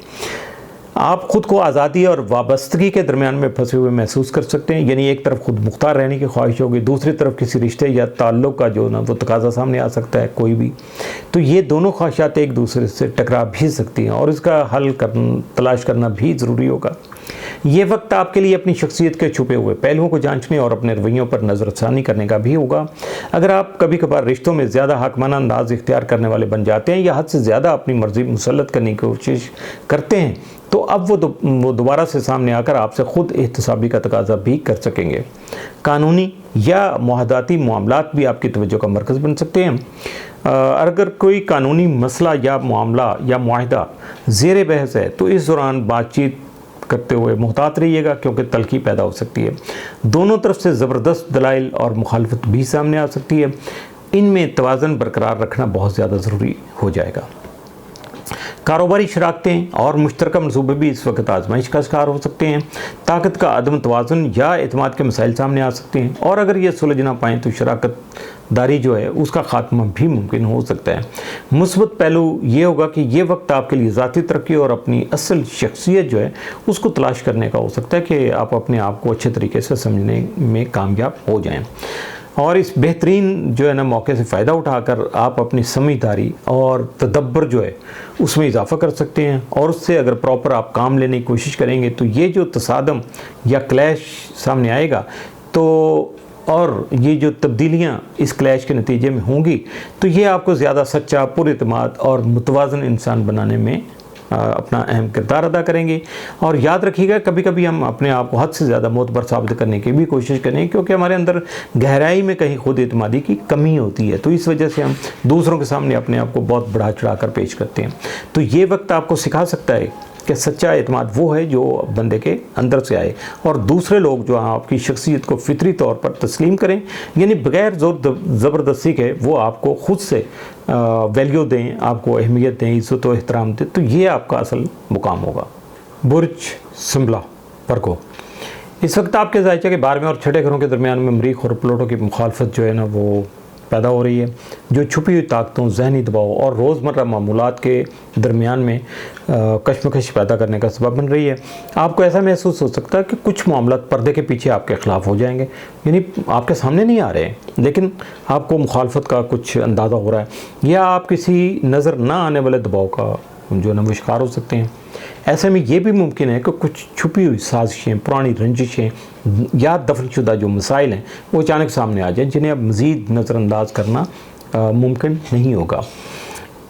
आप ख़ुद को आज़ादी और वाबस्तगी के दरमियान में फंसे हुए महसूस कर सकते हैं, यानी एक तरफ खुद मुख्तार रहने की ख्वाहिश होगी, दूसरी तरफ किसी रिश्ते या ताल्लुक़ का जो ना वो तकाज़ा सामने आ सकता है कोई भी। तो ये दोनों ख्वाहिशात एक दूसरे से टकरा भी सकती हैं और इसका हल तलाश करना भी ज़रूरी होगा। ये वक्त आपके लिए अपनी शख्सियत के छुपे हुए पहलुओं को जांचने और अपने रवैयों पर नज़रसानी करने का भी होगा। अगर आप कभी कभार रिश्तों में ज़्यादा हाकमाना अंदाज इख्तियार करने वाले बन जाते हैं या हद से ज़्यादा अपनी मर्ज़ी मुसल्लत करने की कोशिश करते हैं तो अब वो दोबारा से सामने आकर आपसे ख़ुद एहतसाबी का तकाज़ा भी कर सकेंगे। कानूनी या मुआहदाती मामलात भी आपकी तवज्जो का मरकज़ बन सकते हैं। अगर कोई कानूनी मसला या मामला या मुआहदा ज़ेर बहस है तो इस दौरान बातचीत करते हुए मुहतात रहिएगा, क्योंकि तल्खी पैदा हो सकती है। दोनों तरफ से ज़बरदस्त दलाइल और मुखालफत भी सामने आ सकती है। इनमें तवाज़न बरकरार रखना बहुत ज़्यादा ज़रूरी हो जाएगा। कारोबारी शराकतें और मुश्तरका मनसूबे भी इस वक्त आजमाइश का शिकार हो सकते हैं। ताकत का अदम तवाज़ुन या एतमाद के मसाइल सामने आ सकते हैं, और अगर ये सुलझ ना पाएँ तो शराकत दारी जो है उसका ख़ात्मा भी मुमकिन हो सकता है। मुस्बत पहलू ये होगा कि ये वक्त आपके लिए ज़ाती तरक्की और अपनी असल शख्सियत जो है उसको तलाश करने का हो सकता है कि आप अपने आप को अच्छे तरीके से समझने में कामयाब हो जाएं। और इस बेहतरीन जो है ना मौके से फ़ायदा उठाकर आप अपनी समझदारी और तदब्बर जो है उसमें इजाफ़ा कर सकते हैं, और उससे अगर प्रॉपर आप काम लेने की कोशिश करेंगे तो ये जो तसादम या क्लैश सामने आएगा तो और ये जो तब्दीलियाँ इस क्लैश के नतीजे में होंगी तो ये आपको ज़्यादा सच्चा, पुरएतमाद और मुतवाज़न इंसान बनाने में अपना अहम किरदार अदा करेंगे। और याद रखिएगा कभी कभी हम अपने आप को हद से ज़्यादा मोतबर साबित करने की भी कोशिश करें, क्योंकि हमारे अंदर गहराई में कहीं खुद एतमादी की कमी होती है, तो इस वजह से हम दूसरों के सामने अपने आप को बहुत बढ़ा चढ़ा कर पेश करते हैं। तो ये वक्त आपको सिखा सकता है कि सच्चा एतमाद वो है जो बंदे के अंदर से आए, और दूसरे लोग जो आपकी शख्सियत को फितरी तौर पर तस्लीम करें, यानी बग़ैर ज़ोर ज़बरदस्ती के वो आपको ख़ुद से वैल्यू दें, आपको अहमियत दें, इज़्ज़त व एहतराम दें, तो ये आपका असल मुकाम होगा। बुर्ज सिंबला वर्गो, इस वक्त आपके ज़ायचे के 12वें और 6ठे घरों के दरमियान में मरीख और प्लूटो की मुखालफत जो है ना वो पैदा हो रही है, जो छुपी हुई ताकतों, जहनी दबाव और रोज़मर्रा मामूलात के दरमियान में कशमकश पैदा करने का सबब बन रही है। आपको ऐसा महसूस हो सकता है कि कुछ मामलात पर्दे के पीछे आपके ख़िलाफ़ हो जाएंगे, यानी आपके सामने नहीं आ रहे हैं लेकिन आपको मुखालफत का कुछ अंदाज़ा हो रहा है, या आप किसी नज़र ना आने वाले दबाव का जो है ना वो शिकार हो सकते हैं। ऐसे में ये भी मुमकिन है कि कुछ छुपी हुई साजिशें, पुरानी रंजिशें या दफनशुदा जो मसाइल हैं वो अचानक सामने आ जाएं, जिन्हें अब मज़ीद नज़रअंदाज करना मुमकिन नहीं होगा।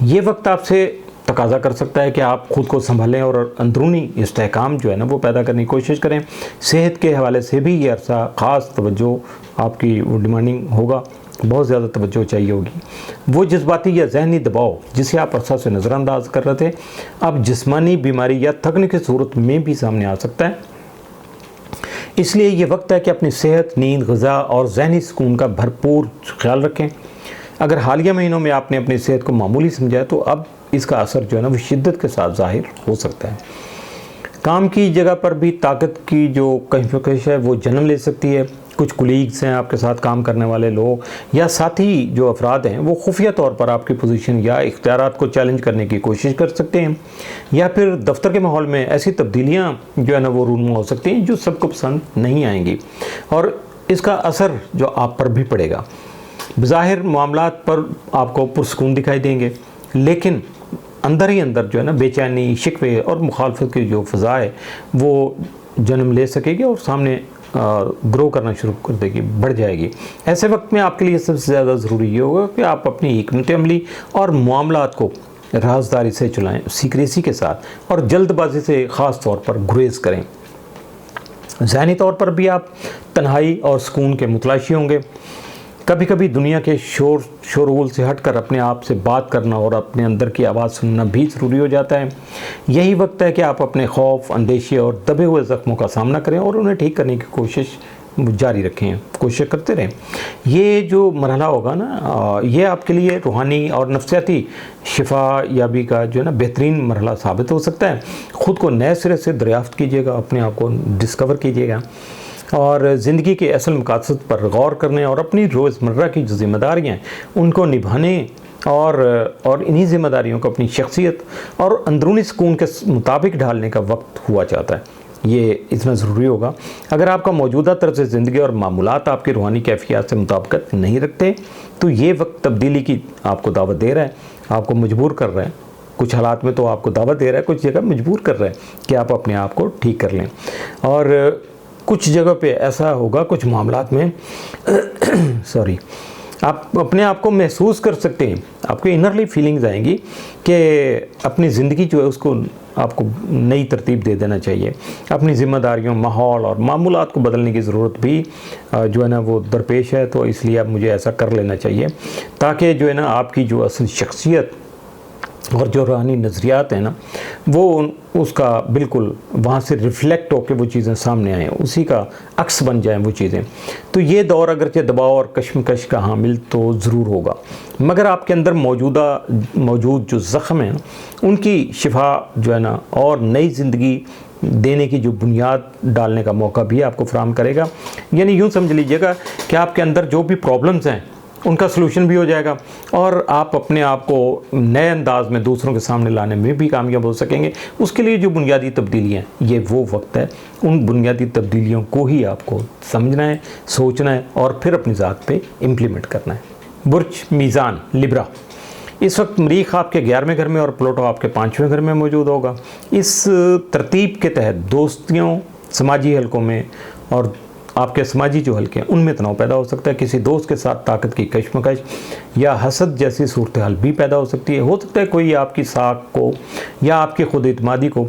ये वक्त आपसे तकाज़ा कर सकता है कि आप ख़ुद को संभालें और अंदरूनी इस्तेहकाम जो है ना वो पैदा करने की कोशिश करें। सेहत के हवाले से भी ये अरसा ख़ास तवज्जो आपकी वो डिमांडिंग होगा, बहुत ज़्यादा तवज्जो चाहिए होगी। वो जज्बाती या जहनी दबाव जिसे आप अरसा से नज़रअंदाज कर रहे थे अब जिस्मानी बीमारी या थकने की सूरत में भी सामने आ सकता है। इसलिए ये वक्त है कि अपनी सेहत, नींद, ग़िज़ा और जहनी सुकून का भरपूर ख्याल रखें। अगर हालिया महीनों में आपने अपनी सेहत को मामूली समझा है तो अब इसका असर जो है ना वो शिद्दत के साथ ज़ाहिर हो सकता है। काम की जगह पर भी ताकत की जो कशमकश है वो जन्म ले सकती है। कुछ कुलीग्स हैं, आपके साथ काम करने वाले लोग या साथी जो अफराद हैं वो खुफिया तौर पर आपकी पोजीशन या इख्तियारात को चैलेंज करने की कोशिश कर सकते हैं, या फिर दफ्तर के माहौल में ऐसी तब्दीलियां जो है ना वो रूनुमा हो सकती हैं जो सबको पसंद नहीं आएंगी, और इसका असर जो आप पर भी पड़ेगा। बज़ाहिर मामलात पर आपको पुरसकून दिखाई देंगे, लेकिन अंदर ही अंदर जो है ना बेचैनी, शिकवे और मुखालफत की जो फ़ज़ा है वो जन्म ले सकेगी और सामने ग्रो करना शुरू कर देगी, बढ़ जाएगी। ऐसे वक्त में आपके लिए सबसे ज़्यादा ज़रूरी ये होगा कि आप अपनी हिकमत अमली और मामलात को राजदारी से चलाएं, सीक्रेसी के साथ, और जल्दबाजी से ख़ास तौर पर गुरेज करें। ज़हनी तौर पर भी आप तन्हाई और सुकून के मुतलाशी होंगे। कभी कभी दुनिया के शोरगुल से हटकर अपने आप से बात करना और अपने अंदर की आवाज़ सुनना भी ज़रूरी हो जाता है। यही वक्त है कि आप अपने खौफ, अंदेशे और दबे हुए ज़ख्मों का सामना करें और उन्हें ठीक करने की कोशिश जारी रखें, कोशिश करते रहें। ये जो मरहला होगा ना, ये आपके लिए रूहानी और नफ्सियाती शिफा याबी का जो है ना बेहतरीन मरहला साबित हो सकता है। ख़ुद को नए सिरे से दरियाफ्त कीजिएगा, अपने आप को डिस्कवर कीजिएगा और ज़िंदगी के असल मकासद पर गौर करने और अपनी रोज़मर्रा की जो ज़िम्मेदारियाँ हैं उनको निभाने और इन्हीं ज़िम्मेदारियों को अपनी शख्सियत और अंदरूनी सुकून के मुताबिक ढालने का वक्त हुआ चाहता है। ये इतना ज़रूरी होगा। अगर आपका मौजूदा तर्ज़ ज़िंदगी और मामूलात आपकी रूहानी कैफियत से मुताबिकत नहीं रखते तो ये वक्त तब्दीली की आपको दावत दे रहा है, आपको मजबूर कर रहा है। कुछ हालात में तो आपको दावत दे रहा है, कुछ जगह मजबूर कर रहा है कि आप अपने आप को ठीक कर लें। और कुछ जगह पे ऐसा होगा, कुछ मामलात में सॉरी, आप अपने आप को महसूस कर सकते हैं, आपको इनरली फीलिंग्स आएंगी कि अपनी ज़िंदगी जो है उसको आपको नई तरतीब दे देना चाहिए। अपनी ज़िम्मेदारियों, माहौल और मामूलात को बदलने की ज़रूरत भी जो है ना वो दरपेश है। तो इसलिए अब मुझे ऐसा कर लेना चाहिए ताकि जो है ना आपकी जो असल शख्सियत और जो रूहानी नज़रियात हैं ना वो उसका बिल्कुल वहाँ से रिफ़्लेक्ट होकर वो चीज़ें सामने आएँ, उसी का अक्स बन जाएं वो चीज़ें। तो ये दौर अगरचे दबाव और कश्मकश का हामिल तो ज़रूर होगा, मगर आपके अंदर मौजूद जो ज़ख्म हैं उनकी शिफा जो है ना और नई ज़िंदगी देने की जो बुनियाद डालने का मौका भी आपको फराहम करेगा। यानी यूँ समझ लीजिएगा कि आपके अंदर जो भी प्रॉब्लम्स हैं उनका सलूशन भी हो जाएगा और आप अपने आप को नए अंदाज में दूसरों के सामने लाने में भी कामयाब हो सकेंगे। उसके लिए जो बुनियादी तब्दीलियाँ, ये वो वक्त है, उन बुनियादी तब्दीलियों को ही आपको समझना है, सोचना है और फिर अपनी ज़ात पे इम्प्लीमेंट करना है। बुर्ज मीज़ान लिब्रा, इस वक्त मरीख आपके 11वें घर में और प्लूटो आपके 5वें घर में मौजूद होगा। इस तरतीब के तहत दोस्तियों, समाजी हलकों में और आपके समाजी जो हल्के हैं उनमें तनाव पैदा हो सकता है। किसी दोस्त के साथ ताकत की कशमकश या हसद जैसी सूरत हाल भी पैदा हो सकती है। हो सकता है कोई आपकी साख को या आपकी खुद इत्मादी को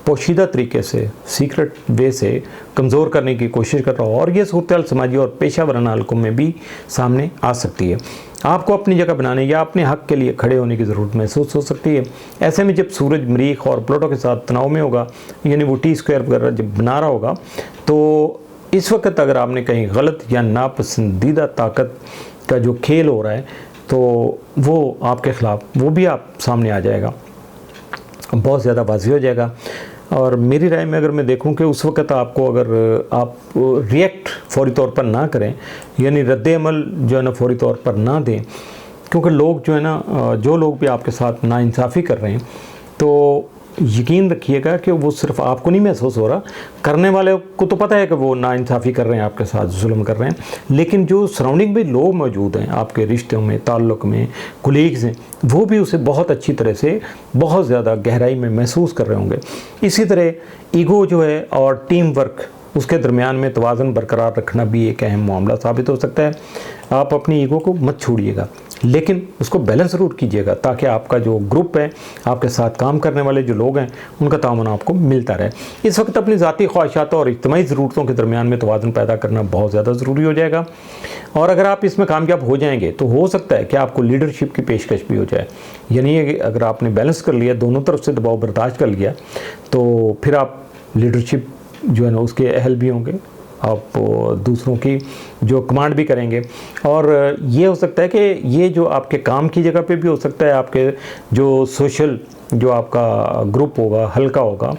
पोशीदा तरीके से, सीक्रेट वे से कमज़ोर करने की कोशिश कर रहा हो और ये सूरत हाल समाजी और पेशा वराना हल्कों में भी सामने आ सकती है। आपको अपनी जगह बनाने या अपने हक़ के लिए खड़े होने की ज़रूरत महसूस हो सकती है। ऐसे में जब सूरज, मरीख और प्लूटो के साथ तनाव में होगा, यानी वो टी स्क्वायर वगैरह जब बना रहा होगा, तो इस वक्त अगर आपने कहीं गलत या नापसंदीदा ताकत का जो खेल हो रहा है तो वो आपके ख़िलाफ़ वो भी आप सामने आ जाएगा, बहुत ज़्यादा वाज़ेह हो जाएगा। और मेरी राय में अगर मैं देखूं कि उस वक्त आपको अगर आप रिएक्ट फौरी तौर पर ना करें, यानी रद्द-ए-अमल जो है ना फौरी तौर पर ना दें, क्योंकि लोग जो है ना, जो लोग भी आपके साथ नाइंसाफ़ी कर रहे हैं तो यकीन रखिएगा कि वो सिर्फ आपको नहीं महसूस हो रहा, करने वाले को तो पता है कि वो नाइंसाफ़ी कर रहे हैं, आपके साथ जुल्म कर रहे हैं, लेकिन जो सराउंडिंग में लोग मौजूद हैं, आपके रिश्तों में, ताल्लुक़ में, कुलीग्स हैं, वो भी उसे बहुत अच्छी तरह से, बहुत ज़्यादा गहराई में महसूस कर रहे होंगे। इसी तरह ईगो जो है और टीम वर्क, उसके दरमियान में तवाज़ुन बरकरार रखना भी एक अहम मामला साबित हो सकता है। आप अपनी ईगो को मत छोड़िएगा, लेकिन उसको बैलेंस ज़रूर कीजिएगा ताकि आपका जो ग्रुप है, आपके साथ काम करने वाले जो लोग हैं, उनका ताउन आपको मिलता रहे। इस वक्त अपनी ज़ाती ख्वाहिशातों और इज्तिमाई ज़रूरतों के दरमियान में तवाज़ुन पैदा करना बहुत ज़्यादा ज़रूरी हो जाएगा। और अगर आप इसमें कामयाब हो जाएंगे तो हो सकता है कि आपको लीडरशिप की पेशकश भी हो जाए। यानी अगर आपने बैलेंस कर लिया, दोनों तरफ से दबाव बर्दाश्त कर लिया, तो फिर आप लीडरशिप जो है ना उसके अहल भी होंगे, आप दूसरों की जो कमांड भी करेंगे। और ये हो सकता है कि ये जो आपके काम की जगह पे भी हो सकता है, आपके जो सोशल जो आपका ग्रुप होगा, हल्का होगा,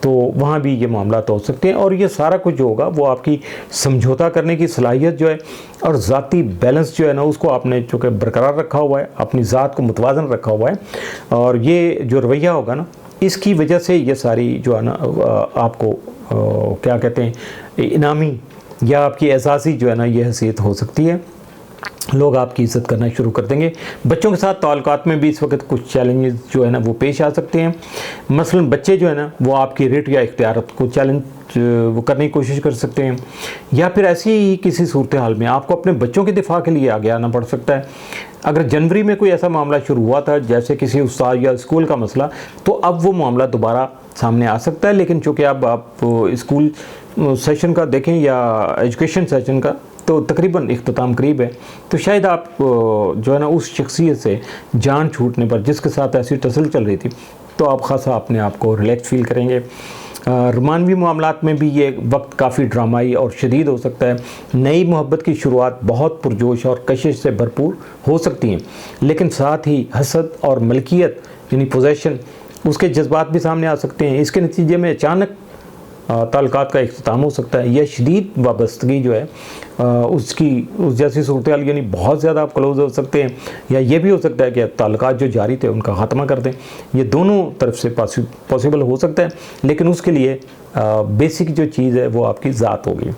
तो वहाँ भी ये मामला तो हो सकते हैं। और ये सारा कुछ जो होगा वो आपकी समझौता करने की सलाहियत जो है और ज़ाती बैलेंस जो है ना उसको आपने चूँकि बरकरार रखा हुआ है, अपनी ज़ात को मुतवाज़न रखा हुआ है, और ये जो रवैया होगा ना, इसकी वजह से ये सारी जो है ना आपको क्या कहते हैं, इनामी या आपकी एहसासी जो है ना ये हैसियत हो सकती है। लोग आपकी इज़्ज़त करना शुरू कर देंगे। बच्चों के साथ ताल्लुकात में भी इस वक्त कुछ चैलेंजेस जो है ना वो पेश आ सकते हैं। मसलन बच्चे जो है ना वो आपकी रेट या इख्तियारत को चैलेंज वो करने की कोशिश कर सकते हैं, या फिर ऐसी ही किसी सूरत हाल में आपको अपने बच्चों के दिफा के लिए आगे आना पड़ सकता है। अगर जनवरी में कोई ऐसा मामला शुरू हुआ था जैसे किसी उस्ताद या स्कूल का मसला, तो अब वो मामला दोबारा सामने आ सकता है। लेकिन चूँकि अब आप स्कूल सेशन का देखें या एजुकेशन सेशन का, तो तकरीबन इख्तिताम करीब है, तो शायद आप जो है ना उस शख्सियत से जान छूटने पर जिसके साथ ऐसी टसल चल रही थी, तो आप ख़ासा अपने आप को रिलैक्स फील करेंगे। रोमानवी मामलात में भी ये वक्त काफ़ी ड्रामाई और शदीद हो सकता है। नई मोहब्बत की शुरुआत बहुत पुरजोश और कशिश से भरपूर हो सकती हैं, लेकिन साथ ही हसद और मलकियत यानी पोजेशन उसके जज्बात भी सामने आ सकते हैं। इसके नतीजे में अचानक ताल्लुकात का इख्तिताम हो सकता है, या शदीद वाबस्तगी जो है उसकी उस जैसी सूरत हाल यानी बहुत ज़्यादा आप क्लोज़ हो सकते हैं, या ये भी हो सकता है कि ताल्लुकात जो जारी थे उनका ख़ात्मा कर दें। ये दोनों तरफ से पॉसिबल हो सकता है, लेकिन उसके लिए बेसिक जो चीज़ है वो आपकी ज़ात होगी।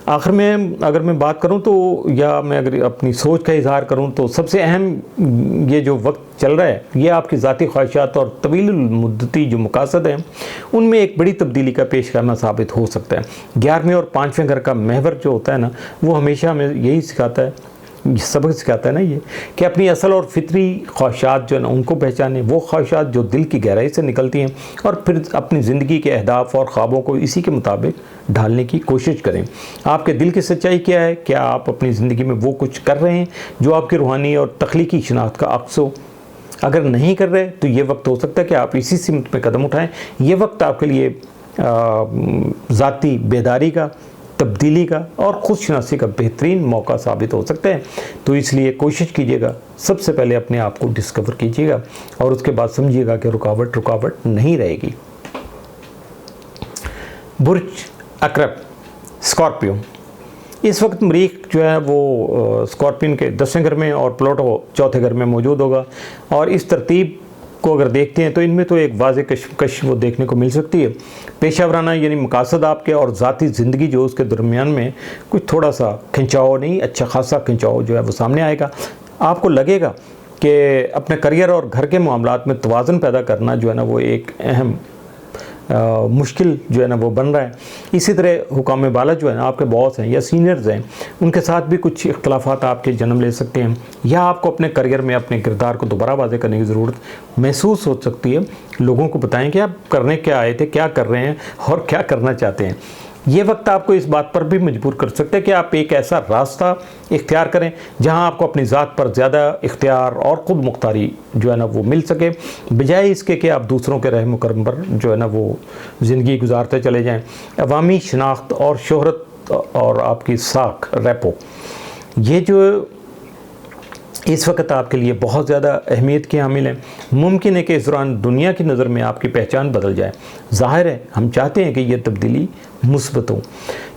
आखिर में अगर मैं बात करूं तो, या मैं अगर अपनी सोच का इजहार करूं तो सबसे अहम ये जो वक्त चल रहा है ये आपकी ज़ाती ख्वाहिशात और तवील मुद्दती जो मकासद हैं उनमें एक बड़ी तब्दीली का पेश करना साबित हो सकता है। 11वें और 5वें घर का महवर जो होता है ना, वो हमेशा हमें यही सिखाता है, सबक सिखाता है ना ये, कि अपनी असल और फितरी ख्वाहिशात जो है ना उनको पहचानें, वो ख्वाहिशात जो दिल की गहराई से निकलती हैं, और फिर अपनी ज़िंदगी के अहदाफ और ख्वाबों को इसी के मुताबिक ढालने की कोशिश करें। आपके दिल की सच्चाई क्या है? क्या आप अपनी ज़िंदगी में वो कुछ कर रहे हैं जो आपकी रूहानी और तख्लीकी शनाख्त का अक्स हो? अगर नहीं कर रहे तो ये वक्त हो सकता है कि आप इसी सिमत में कदम उठाएँ। ये वक्त आपके लिए ज़ाती बेदारी का, तब्दीली का और खुदशनासी का बेहतरीन मौका साबित हो सकता है। तो इसलिए कोशिश कीजिएगा, सबसे पहले अपने आप को डिस्कवर कीजिएगा और उसके बाद समझिएगा कि रुकावट नहीं रहेगी। बुर्ज अकरब, स्कॉर्पियो, इस वक्त मरीख जो है वो स्कॉर्पियन के 10वें घर में और प्लूटो चौथे घर में मौजूद होगा, और इस तरतीब को अगर देखते हैं तो इनमें तो एक वाज़ेह कशमकश वो देखने को मिल सकती है। पेशावराना यानी मकासद आपके और ज़ाती ज़िंदगी जो उसके दरमियान में कुछ थोड़ा सा खिंचाव नहीं, अच्छा खासा खिंचाव जो है वो सामने आएगा। आपको लगेगा कि अपने करियर और घर के मामलात में तवाज़ुन पैदा करना जो है ना वो एक अहम मुश्किल जो है ना वो बन रहा है। इसी तरह हुकाम बाला जो है ना आपके बॉस हैं या सीनियर्स हैं, उनके साथ भी कुछ इख्तलाफात आपके जन्म ले सकते हैं, या आपको अपने करियर में अपने किरदार को दोबारा वाज़ेह करने की ज़रूरत महसूस हो सकती है। लोगों को बताएं कि आप करने क्या आए थे, क्या कर रहे हैं और क्या करना चाहते हैं। ये वक्त आपको इस बात पर भी मजबूर कर सकता है कि आप एक ऐसा रास्ता इख्तियार करें जहां आपको अपनी ज़ात पर ज़्यादा इख्तियार और ख़ुद मुख्तारी जो है ना वो मिल सके, बजाय इसके कि आप दूसरों के रहम करम पर जो है ना वो ज़िंदगी गुजारते चले जाएं। अवामी शनाख्त और शोहरत और आपकी साख रेपो, ये जो इस वक्त आपके लिए बहुत ज़्यादा अहमियत के हामिल हैं। मुमकिन है कि इस दौरान दुनिया की नज़र में आपकी पहचान बदल जाए। ज़ाहिर है हम चाहते हैं कि ये तब्दीली मुस्बत हो,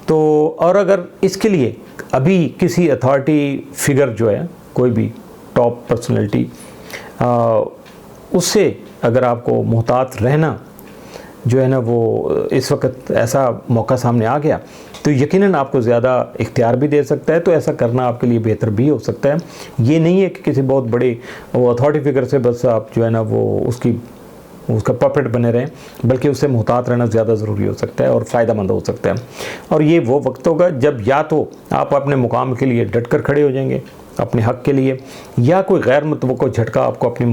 तो और अगर इसके लिए अभी किसी अथॉरिटी फिगर जो है, कोई भी टॉप पर्सनैलिटी, उससे अगर आपको मोहतात रहना जो है ना वो इस वक्त ऐसा मौका सामने आ गया तो यकीनन आपको ज़्यादा इख्तियार भी दे सकता है, तो ऐसा करना आपके लिए बेहतर भी हो सकता है। ये नहीं है कि किसी बहुत बड़े वो अथॉरिटी फिगर से बस आप जो है ना वो उसका पपेट बने रहें, बल्कि उससे मुहतात रहना ज़्यादा ज़रूरी हो सकता है और फ़ायदेमंद हो सकता है। और ये वो वक्त होगा जब या तो आप अपने मुकाम के लिए डट कर खड़े हो जाएंगे अपने हक़ के लिए, या कोई गैर मुतवक्को झटका आपको अपनी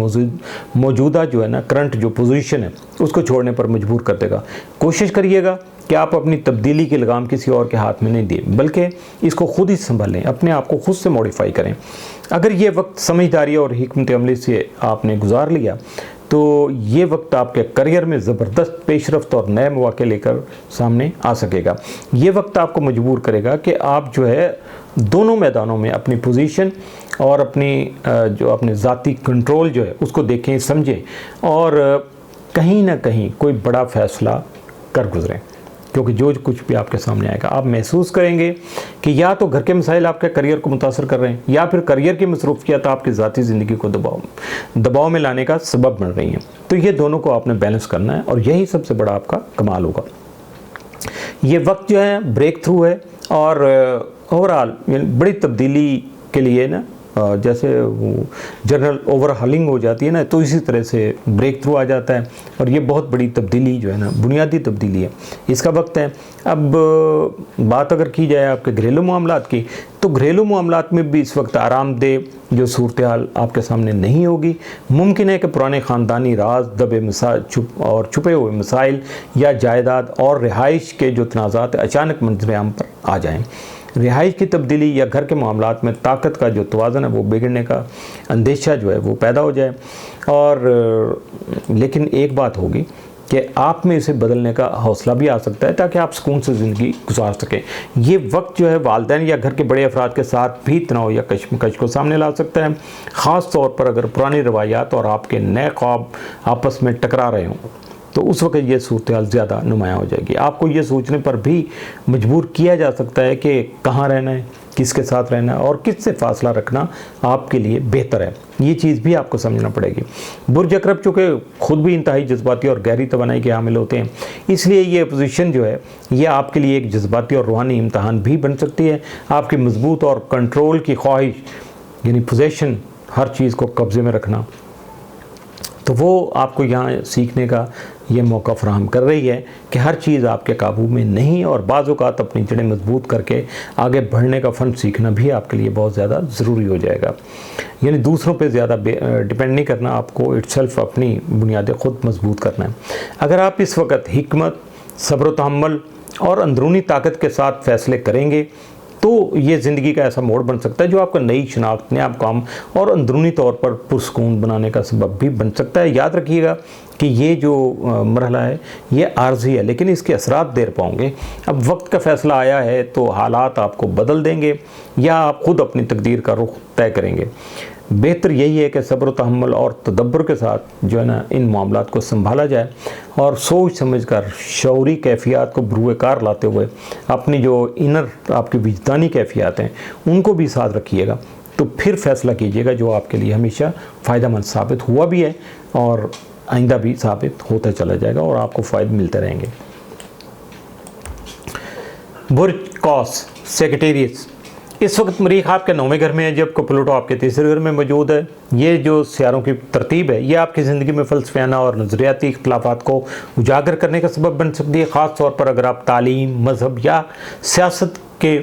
मौजूदा जो है ना करंट जो पोजीशन है उसको छोड़ने पर मजबूर कर देगा। कोशिश करिएगा कि आप अपनी तब्दीली की लगाम किसी और के हाथ में नहीं दें, बल्कि इसको खुद ही संभालें, अपने आप को खुद से मॉडिफाई करें। अगर ये वक्त समझदारी और हिकमत अमली से आपने गुजार लिया तो ये वक्त आपके करियर में ज़बरदस्त पेशरफ्त और नए मौके लेकर सामने आ सकेगा। ये वक्त आपको मजबूर करेगा कि आप जो है दोनों मैदानों में अपनी पोजीशन और अपनी जो अपने ज़ाती कंट्रोल जो है उसको देखें, समझें और कहीं ना कहीं कोई बड़ा फ़ैसला कर गुजरें, क्योंकि जो कुछ भी आपके सामने आएगा आप महसूस करेंगे कि या तो घर के मसाइल आपके करियर को मुतासर कर रहे हैं, या फिर करियर की मसरूफियत आपकी ज़ाती ज़िंदगी को दबाव में लाने का सबब बन रही हैं। तो ये दोनों को आपने बैलेंस करना है और यही सबसे बड़ा आपका कमाल होगा। ये वक्त जो है ब्रेक थ्रू है और ओवरऑल बड़ी तब्दीली के लिए ना जैसे जनरल ओवरहालिंग हो जाती है ना, तो इसी तरह से ब्रेक थ्रू आ जाता है और ये बहुत बड़ी तब्दीली जो है ना बुनियादी तब्दीली है, इसका वक्त है। अब बात अगर की जाए आपके घरेलू मामलात की, तो घरेलू मामलात में भी इस वक्त आरामदेह जो सूरत हाल आपके सामने नहीं होगी। मुमकिन है कि पुराने ख़ानदानी राज, दबे छुपे हुए मसाइल या जायदाद और रिहाइश के जो तनाज़ात अचानक मंजर आम पर आ जाएँ। रिहाइश की तब्दीली या घर के मामलात में ताकत का जो तवाज़ुन है वो बिगड़ने का अंदेशा जो है वो पैदा हो जाए। और लेकिन एक बात होगी कि आप में इसे बदलने का हौसला भी आ सकता है ताकि आप सुकून से ज़िंदगी गुजार सकें। ये वक्त जो है वालिदैन या घर के बड़े अफराद के साथ भी तनाव या कशमकश को सामने ला सकता है, ख़ास तौर पर अगर पुरानी रवायात और आपके नए ख्वाब आपस में टकरा रहे हों, तो उस वक्त ये सूरत हाल ज़्यादा नुमायाँ हो जाएगी। आपको ये सोचने पर भी मजबूर किया जा सकता है कि कहाँ रहना है, किसके साथ रहना है और किससे फासला रखना आपके लिए बेहतर है। ये चीज़ भी आपको समझना पड़ेगी। बुर्ज अकरब चूँकि खुद भी इंतहाई जज्बाती और गहरी तवानाई के हामिल होते हैं, इसलिए ये पोजीशन जो है ये आपके लिए एक जज्बाती और रूहानी इम्तहान भी बन सकती है। आपकी मजबूत और कंट्रोल की ख्वाहिश यानी पोजेशन, हर चीज़ को कब्ज़े में रखना, तो वो आपको यहाँ सीखने का ये मौका फराहम कर रही है कि हर चीज़ आपके काबू में नहीं, और बाज़ औक़ात अपनी जड़ें मजबूत करके आगे बढ़ने का फ़न सीखना भी आपके लिए बहुत ज़्यादा ज़रूरी हो जाएगा। यानी दूसरों पे ज़्यादा डिपेंड नहीं करना, आपको इटसेल्फ अपनी बुनियादें ख़ुद मजबूत करना है। अगर आप इस वक्त हिकमत, सब्र व तहम्मुल और अंदरूनी ताकत के साथ फ़ैसले करेंगे तो ये ज़िंदगी का ऐसा मोड़ बन सकता है जो आपका नई शनाख्त, नया काम और अंदरूनी तौर पर पुरसकून बनाने का सबब भी बन सकता है। याद रखिएगा कि ये जो मरहला है ये आर्जी है, लेकिन इसके असरात देर पाओगे। अब वक्त का फ़ैसला आया है तो हालात आपको बदल देंगे या आप ख़ुद अपनी तकदीर का रुख तय करेंगे। बेहतर यही है कि सब्र तहम्मुल और तदब्बर के साथ जो है ना इन मामलात को संभाला जाए और सोच समझकर शऊरी कैफियत को बरूए कार लाते हुए अपनी जो इनर आपकी विजदानी कैफियत हैं उनको भी साथ रखिएगा, तो फिर फ़ैसला कीजिएगा जो आपके लिए हमेशा फ़ायदेमंद साबित हुआ भी है और आइंदा भी साबित होता चला जाएगा और आपको फ़ायदे मिलते रहेंगे। बुर्ज कौस सेक्रेटेरियस इस वक्त मरीख आपके 9वें घर में है, जबकि प्लूटो आपके 3रे घर में मौजूद है। ये जो सियारों की तरतीब है ये आपकी ज़िंदगी में फ़लसफ़ियाना और नज़रियाती इख्तलाफात को उजागर करने का सबब बन सकती है, ख़ास तौर पर अगर आप तालीम, मज़हब या सियासत के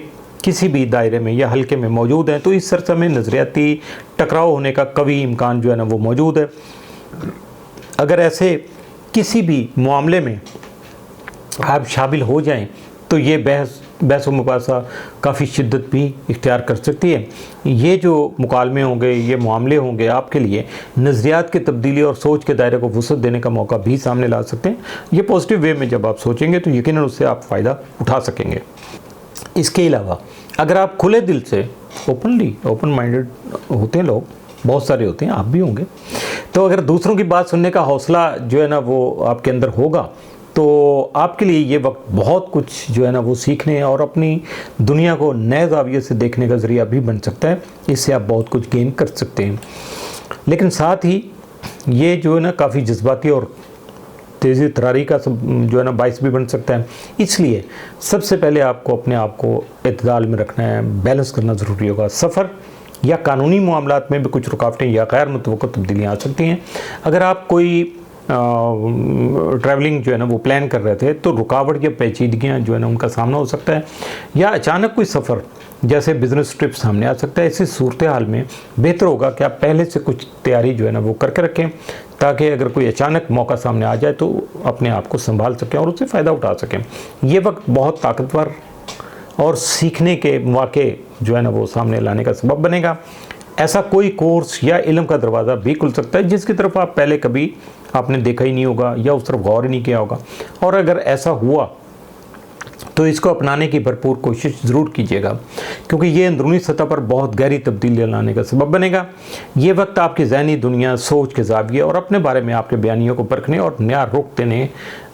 किसी भी दायरे में या हल्के में मौजूद हैं, तो इस सरसा में नज़रियाती टकराव होने का कवी इम्कान जो है ना वो मौजूद है। अगर ऐसे किसी भी मामले में आप शामिल हो जाएं तो ये बहस व मुबासा काफ़ी शिद्दत भी इख्तियार कर सकती है। ये जो मुकालमे होंगे, ये मामले होंगे, आपके लिए नज़रियात की तब्दीली और सोच के दायरे को वुसअत देने का मौका भी सामने ला सकते हैं। ये पॉजिटिव वे में जब आप सोचेंगे तो यकीनन उससे आप फ़ायदा उठा सकेंगे। इसके अलावा अगर आप खुले दिल से ओपन माइंडेड होते हैं लोग, बहुत सारे होते हैं, आप भी होंगे, तो अगर दूसरों की बात सुनने का हौसला जो है ना वो आपके अंदर होगा तो आपके लिए ये वक्त बहुत कुछ जो है ना वो सीखने और अपनी दुनिया को नए ज़ाविये से देखने का ज़रिया भी बन सकता है। इससे आप बहुत कुछ गेन कर सकते हैं, लेकिन साथ ही ये जो है ना काफ़ी जज्बाती और तेज़ी तरारी का जो है ना बाइस भी बन सकता है। इसलिए सबसे पहले आपको अपने आप को इत्दाल में रखना है, बैलेंस करना ज़रूरी होगा। सफ़र या कानूनी मामलात में भी कुछ रुकावटें या गैर मुतवक्का तब्दीलियाँ आ सकती हैं। अगर आप कोई ट्रैवलिंग जो है ना वो प्लान कर रहे थे तो रुकावट या पेचीदगियाँ जो है ना उनका सामना हो सकता है, या अचानक कोई सफ़र जैसे बिज़नेस ट्रिप सामने आ सकता है। ऐसी सूरत हाल में बेहतर होगा कि आप पहले से कुछ तैयारी जो है ना वो करके रखें, ताकि अगर कोई अचानक मौका सामने आ जाए तो अपने आप को संभाल सकें और उससे फ़ायदा उठा सकें। ये वक्त बहुत ताकतवर और सीखने के मौके जो है ना वो सामने लाने का सबब बनेगा। ऐसा कोई कोर्स या इल्म का दरवाज़ा भी खुल सकता है जिसकी तरफ आप पहले कभी आपने देखा ही नहीं होगा या उस तरफ गौर ही नहीं किया होगा, और अगर ऐसा हुआ तो इसको अपनाने की भरपूर कोशिश ज़रूर कीजिएगा, क्योंकि ये अंदरूनी सतह पर बहुत गहरी तब्दीली लाने का सबब बनेगा। ये वक्त आपकी ज़हनी दुनिया, सोच के ज़ाविये और अपने बारे में आपके बयानियों को परखने और नया रुख देने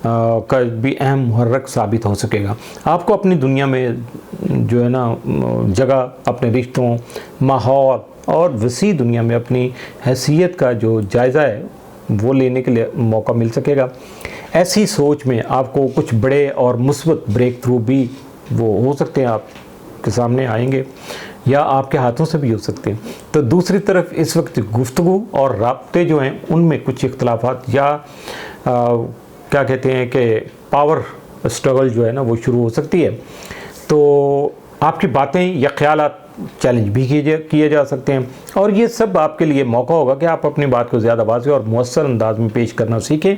का भी अहम मुहर्रक साबित हो सकेगा। आपको अपनी दुनिया में जो है ना जगह, अपने रिश्तों, माहौल और वसी दुनिया में अपनी हैसियत का जो जायज़ा है वो लेने के लिए मौका मिल सकेगा। ऐसी सोच में आपको कुछ बड़े और मुस्बत ब्रेक थ्रू भी वो हो सकते हैं, आपके सामने आएंगे या आपके हाथों से भी हो सकते हैं। तो दूसरी तरफ इस वक्त गुफ्तगू और राब्ते जो हैं उनमें कुछ इख्तलाफात या क्या कहते हैं कि पावर स्ट्रगल जो है ना वो शुरू हो सकती है। तो आपकी बातें या ख्यालात चैलेंज भी किए जा सकते हैं। और ये सब आपके लिए मौका होगा कि आप अपनी बात को ज़्यादा वाज़ेह और मुअस्सर अंदाज में पेश करना सीखें।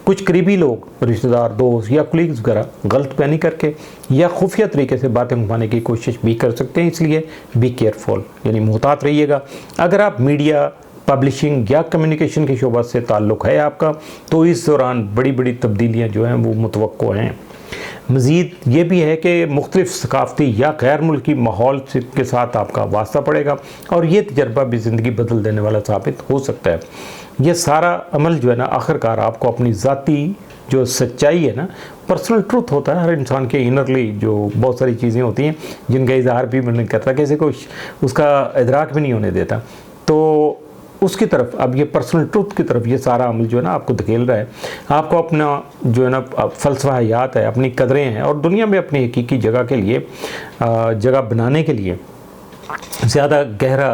कुछ करीबी लोग, रिश्तेदार, दोस्त या कुलीग्स वगैरह गलत बयानी करके या खुफिया तरीके से बातें घुमाने की कोशिश भी कर सकते हैं, इसलिए बी केयरफुल, यानी मुहतात रहिएगा। अगर आप मीडिया, पब्लिशिंग या कम्युनिकेशन के शोबा से ताल्लुक़ है आपका, तो इस दौरान बड़ी बड़ी तब्दीलियाँ जो हैं वो मुतवक्को हैं। मज़ीद ये भी है कि मुख्तलिफ़ सकाफ़ती या गैर मुल्की माहौल के साथ आपका वास्ता पड़ेगा और ये तजर्बा भी ज़िंदगी बदल देने वाला साबित हो सकता है। ये सारा अमल जो है ना, आखिरकार आपको अपनी ज़ाती जो सच्चाई है ना, पर्सनल ट्रुथ होता है हर इंसान के इनरली, जो बहुत सारी चीज़ें होती हैं जिनका इजहार भी नहीं करता, किसी को उसका इदराक भी नहीं होने देता, तो उसकी तरफ अब ये पर्सनल ट्रुथ की तरफ ये सारा अमल जो है ना आपको धकेल रहा है। आपको अपना जो है ना फ़लसफ़ा हयात है, अपनी कदरें हैं और दुनिया में अपनी हकीकी जगह के लिए जगह बनाने के लिए ज़्यादा गहरा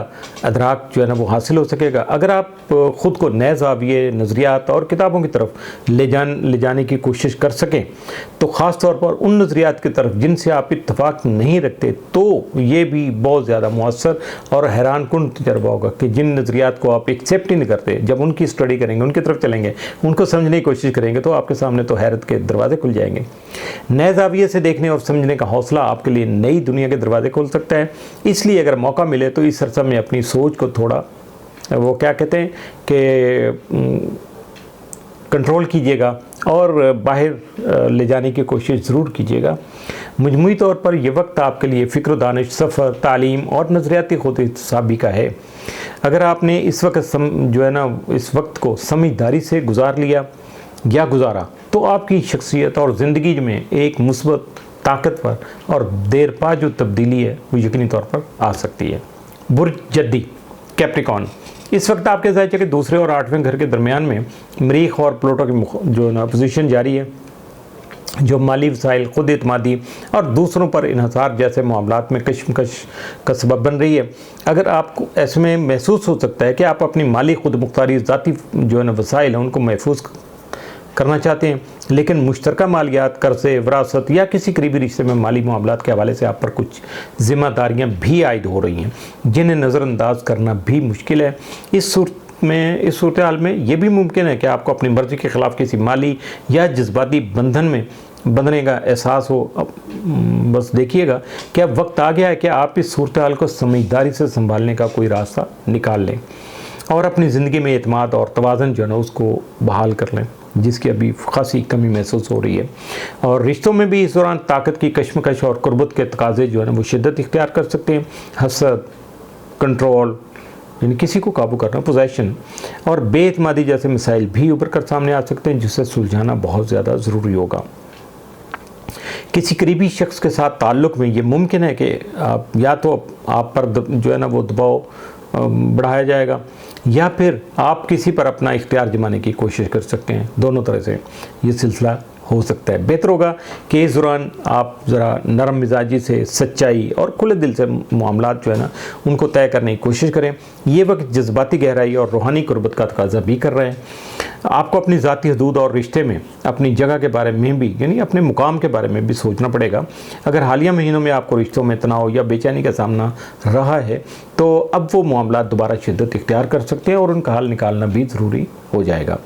अदराक जो है ना वो हासिल हो सकेगा अगर आप ख़ुद को नए ज़ाविये, नज़रियात और किताबों की तरफ ले जाने की कोशिश कर सकें, तो ख़ास तौर पर उन नज़रियात की तरफ जिनसे आप इत्तफ़ाक़ नहीं रखते, तो ये भी बहुत ज़्यादा मुअस्सर और हैरान कुन तजर्बा होगा कि जिन नज़रियात को आप एक्सेप्ट ही नहीं करते, जब उनकी स्टडी करेंगे, उनकी तरफ चलेंगे, उनको समझने की कोशिश करेंगे, तो आपके सामने तो हैरत के दरवाज़े खुल जाएंगे। नए ज़ाविये से देखने और समझने का हौसला आपके लिए नई दुनिया के दरवाज़े खोल सकता है। इसलिए अगर मौका मिले तो इस अरसा में अपनी सोच को थोड़ा वो क्या कहते हैं कि कंट्रोल कीजिएगा और बाहर ले जाने की कोशिश ज़रूर कीजिएगा। मजमूई तौर पर यह वक्त आपके लिए फ़िक्र, दानिश, सफ़र, तालीम और नज़रियाती खुद इत्साबी का है। अगर आपने इस वक्त जो है ना इस वक्त को समझदारी से गुजार लिया या गुजारा, तो आपकी शख्सियत और ज़िंदगी में एक मुस्बत, ताकतवर और देर पा जो तब्दीली है वो यकीनी तौर पर आ सकती है। बुर्ज जद्दी, कैप्रिकॉन, इस वक्त आपके ज़ायचे के दूसरे और 8वें घर के दरमियान में मरीख और प्लूटो की जो ना पोजीशन जारी है, जो माली वसाइल, खुद एतमादी और दूसरों पर इन्हसार जैसे मामलात में कशमकश का सबब बन रही है। अगर आपको ऐसे में महसूस हो सकता है कि आप अपनी माली खुद मुख्तारी ज़ाती जो है ना वसाइल हैं उनको महफूज करना चाहते हैं, लेकिन मुश्तरका मालियात, कर्ज़े, विरासत या किसी करीबी रिश्ते में माली मामलात के हवाले से आप पर कुछ ज़िम्मेदारियां भी आयद हो रही हैं जिन्हें नज़रअंदाज करना भी मुश्किल है। इस सूरत हाल में यह भी मुमकिन है कि आपको अपनी मर्ज़ी के ख़िलाफ़ किसी माली या जज्बाती बंधन में बंधने का एहसास हो। बस देखिएगा कि अब वक्त आ गया है कि आप इस सूरत हाल को समझदारी से संभालने का कोई रास्ता निकाल लें और अपनी ज़िंदगी में एतमाद और तवाज़ुन जो है ना उसको बहाल कर लें, जिसकी अभी खासी कमी महसूस हो रही है। और रिश्तों में भी इस दौरान ताकत की कशमकश और कुर्बत के तकाज़े जो है ना वो शिद्दत इख्तियार कर सकते हैं। हसद, कंट्रोल यानी किसी को काबू करना, पोजेशन और बेएतमादी जैसे मसाइल भी उभर कर सामने आ सकते हैं, जिसे सुलझाना बहुत ज़्यादा ज़रूरी होगा। किसी करीबी शख्स के साथ ताल्लुक़ में ये मुमकिन है कि आप या तो आप पर जो है ना वो दबाव बढ़ाया जाएगा या फिर आप किसी पर अपना इख्तियार जमाने की कोशिश कर सकते हैं। दोनों तरह से ये सिलसिला हो सकता है। बेहतर होगा कि इस दौरान आप ज़रा नरम मिजाजी से, सच्चाई और खुले दिल से मामलात जो है ना उनको तय करने की कोशिश करें। ये वक्त जज्बाती गहराई और रूहानी कुर्बत का तकाज़ा भी कर रहे हैं। आपको अपनी ज़ाती हदूद और रिश्ते में अपनी जगह के बारे में भी, यानी अपने मुकाम के बारे में भी सोचना पड़ेगा। अगर हालिया महीनों में आपको रिश्तों में तनाव या बेचैनी का सामना रहा है, तो अब वो मामलात दोबारा शिद्दत इख्तियार कर सकते हैं और उनका हल निकालना भी ज़रूरी हो जाएगा।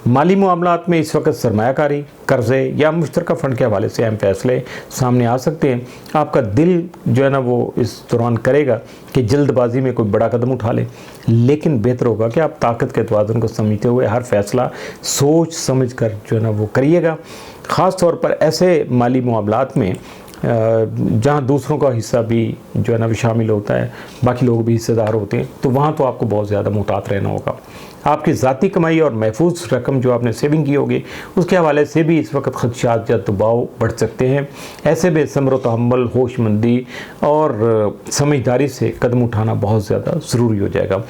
माली मामलात में इस वक्त सरमायाकारी, कर्ज़े या मुश्तरका फ़ंड के हवाले से अहम फैसले सामने आ सकते हैं। आपका दिल जो है ना वो इस दौरान करेगा कि जल्दबाजी में कोई बड़ा कदम उठा ले, लेकिन बेहतर होगा कि आप ताकत के तवाज़ुन को समझते हुए हर फैसला सोच समझ कर जो है ना वो करिएगा। ख़ास तौर पर ऐसे माली मामलात में जहाँ दूसरों का हिस्सा भी जो है ना भी शामिल होता है, बाकी लोग भी हिस्सेदार होते हैं, तो वहाँ तो आपको बहुत ज़्यादा मुहतात रहना होगा। आपकी ज़ाती कमाई और महफूज रकम जो आपने सेविंग की होगी उसके हवाले से भी इस वक्त खदशात या दबाव बढ़ सकते हैं। ऐसे में सब्र, तहम्मुल, होशमंदी और समझदारी से कदम उठाना बहुत ज़्यादा ज़रूरी हो जाएगा।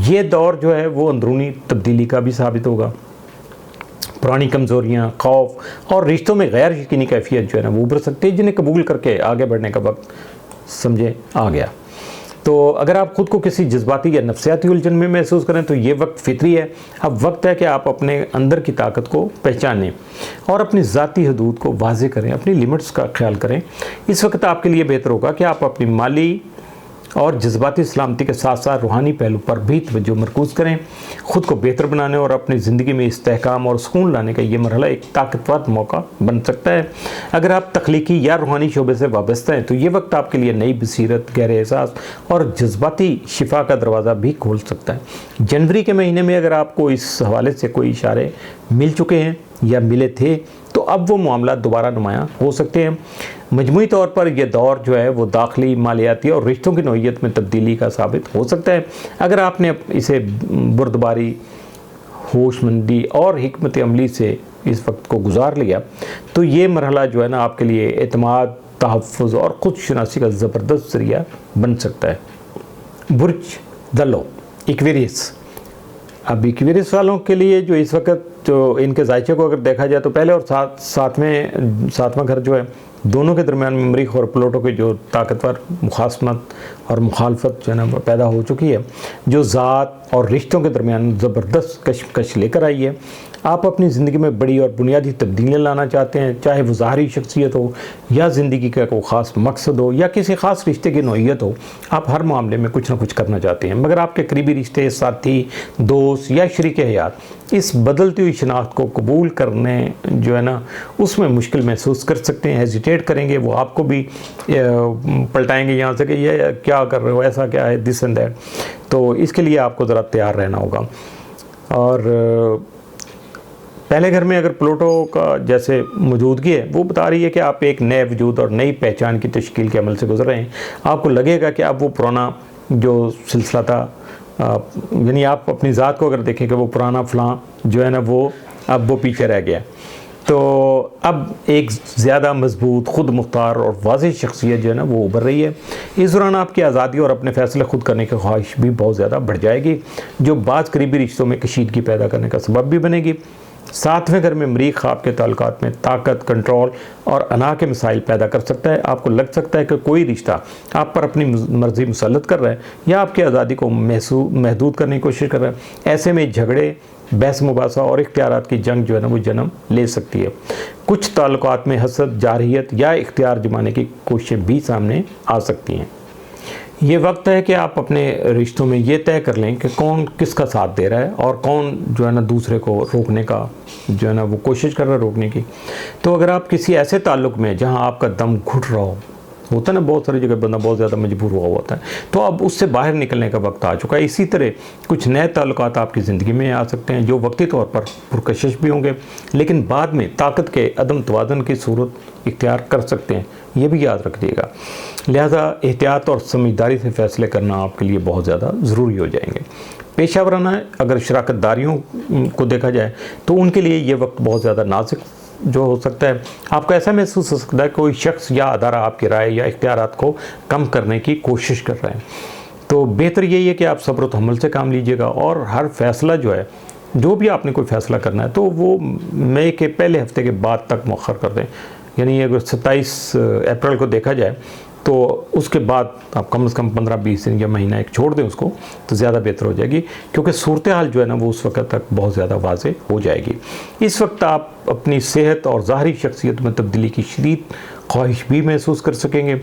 ये दौर जो है वो अंदरूनी तब्दीली का भी साबित होगा। पुरानी कमज़ोरियाँ, खौफ और रिश्तों में गैर यकीनी कैफियत जो है ना वो उभर सकती है, जिन्हें कबूल करके आगे बढ़ने का वक्त समझे आ गया। तो अगर आप ख़ुद को किसी जज्बाती या नफ्सियाती उलझन में महसूस करें तो ये वक्त फितरी है। अब वक्त है कि आप अपने अंदर की ताकत को पहचानें और अपनी ज़ाती हदूद को वाज़े करें, अपनी लिमिट्स का ख्याल करें। इस वक्त आपके लिए बेहतर होगा कि आप अपनी माली और जज्बाती सलामती के साथ साथ रूहानी पहलू पर भी तवज्जो मरकूज़ करें। ख़ुद को बेहतर बनाने और अपनी ज़िंदगी में इस्तेहकाम और सुकून लाने का ये मरहला एक ताकतवर मौका बन सकता है। अगर आप तख्लीकी या रूहानी शोबे से वाबस्ता हैं तो ये वक्त आपके लिए नई बसीरत, गहरे एहसास और जज्बाती शिफा का दरवाज़ा भी खोल सकता है। जनवरी के महीने में अगर आपको इस हवाले से कोई इशारे मिल चुके हैं या मिले थे तो अब वो मामला दोबारा नुमायाँ हो सकते हैं। मजमूई तौर पर यह दौर जो है वो दाखिली, मालियाती और रिश्तों की नौइयत में तब्दीली का साबित हो सकता है। अगर आपने इसे बुर्दबारी, होशमंदी और हिकमत अमली से इस वक्त को गुजार लिया तो ये मरहला जो है ना आपके लिए एतमाद, तहफ़्फ़ुज़ और ख़ुद शनासी का ज़बरदस्त ज़रिया बन सकता है। बुर्ज दलो, इक्वेरियस। अब इक्वेरियस वालों के लिए जो इस वक्त जो इनके जायचे को अगर देखा जाए तो पहले और सातवां घर जो है दोनों के दरमियान में मरीख और प्लूटो की जो ताकतवर मुखासमत और मुखालफत जो है ना पैदा हो चुकी है, जो ज़ात और रिश्तों के दरमियान ज़बरदस्त कशमकश लेकर आई है। आप अपनी ज़िंदगी में बड़ी और बुनियादी तब्दीलियाँ लाना चाहते हैं, चाहे वो ज़ाहरी शख्सियत हो या ज़िंदगी का कोई ख़ास मकसद हो या किसी ख़ास रिश्ते की नौइयत हो। आप हर मामले में कुछ ना कुछ करना चाहते हैं, मगर आपके करीबी रिश्ते, साथी, दोस्त या शरीक हयात इस बदलती हुई शनाख्त को कबूल करने जो है ना उसमें मुश्किल महसूस कर सकते हैं, हेजिटेट करेंगे। वो आपको भी पलटाएंगे यहाँ से कि ये क्या कर रहे हो, ऐसा क्या है, दिस एंड दैट। तो इसके लिए आपको ज़रा तैयार रहना होगा। और पहले घर में अगर प्लूटो का जैसे मौजूदगी है वो बता रही है कि आप एक नए वजूद और नई पहचान की तश्कील के अमल से गुजर रहे हैं। आपको लगेगा कि आप वो पुराना जो सिलसिला था, यानी आप अपनी ज़ात को अगर देखें कि वो पुराना फ़लाँ जो है ना वो अब वो पीछे रह गया। तो अब एक ज़्यादा मजबूत, ख़ुद मुख्तार और वाज़ेह शख्सियत जो है ना वो उभर रही है। इस दौरान आपकी आज़ादी और अपने फ़ैसले खुद करने की ख्वाहिश भी बहुत ज़्यादा बढ़ जाएगी, जो बाज़ करीबी रिश्तों में कशीदगी पैदा करने का सबब भी बनेगी। सातवें घर में मरीख आपके ताल्लुकात में ताकत, कंट्रोल और अना के मसाइल पैदा कर सकता है। आपको लग सकता है कि कोई रिश्ता आप पर अपनी मर्ज़ी मुसल्लत कर रहा है या आपकी आज़ादी को महदूद करने की कोशिश कर रहा है। ऐसे में झगड़े, बहस मुबासा और इख्तियारात की जंग जो है ना वो जन्म ले सकती है। कुछ ताल्लुकात में हसद, जारहियत या इख्तियार जमाने की कोशिशें भी सामने आ सकती हैं। ये वक्त है कि आप अपने रिश्तों में ये तय कर लें कि कौन किसका साथ दे रहा है और कौन जो है ना दूसरे को रोकने का जो है ना वो कोशिश कर रहा है रोकने की। तो अगर आप किसी ऐसे ताल्लुक़ में जहां आपका दम घुट रहा होता है ना, बहुत सारी जगह बंदा बहुत ज़्यादा मजबूर हुआ होता है, तो अब उससे बाहर निकलने का वक्त आ चुका है। इसी तरह कुछ नए ताल्लुकात आपकी ज़िंदगी में आ सकते हैं जो वक्ती तौर पर पुरकशिश भी होंगे, लेकिन बाद में ताकत के अदम तवाज़ुन की सूरत इख्तियार कर सकते हैं। ये भी याद रखिएगा। लिहाजा एहतियात और समझदारी से फ़ैसले करना आपके लिए बहुत ज़्यादा ज़रूरी हो जाएंगे। पेशा वराना अगर शराकत दारियों को देखा जाए तो उनके लिए ये वक्त बहुत ज़्यादा नाजुक जो हो सकता है। आपको ऐसा महसूस हो सकता है कोई शख्स या अदारा आपकी राय या इख्तियारात को कम करने की कोशिश कर रहे हैं। तो बेहतर यही है कि आप सब्र तहम्मुल से काम लीजिएगा और हर फैसला जो है, जो भी आपने कोई फ़ैसला करना है तो वो मई के पहले हफ्ते के बाद तक मौखर कर दें। यानी अगर 27 अप्रैल को देखा जाए तो उसके बाद आप कम से कम 15-20 दिन या महीना एक छोड़ दें उसको, तो ज़्यादा बेहतर हो जाएगी, क्योंकि सूरत हाल जो है ना वो उस वक्त तक बहुत ज़्यादा वाज़ेह हो जाएगी। इस वक्त आप अपनी सेहत और ज़ाहरी शख्सियत में तब्दीली की शदीद ख्वाहिश भी महसूस कर सकेंगे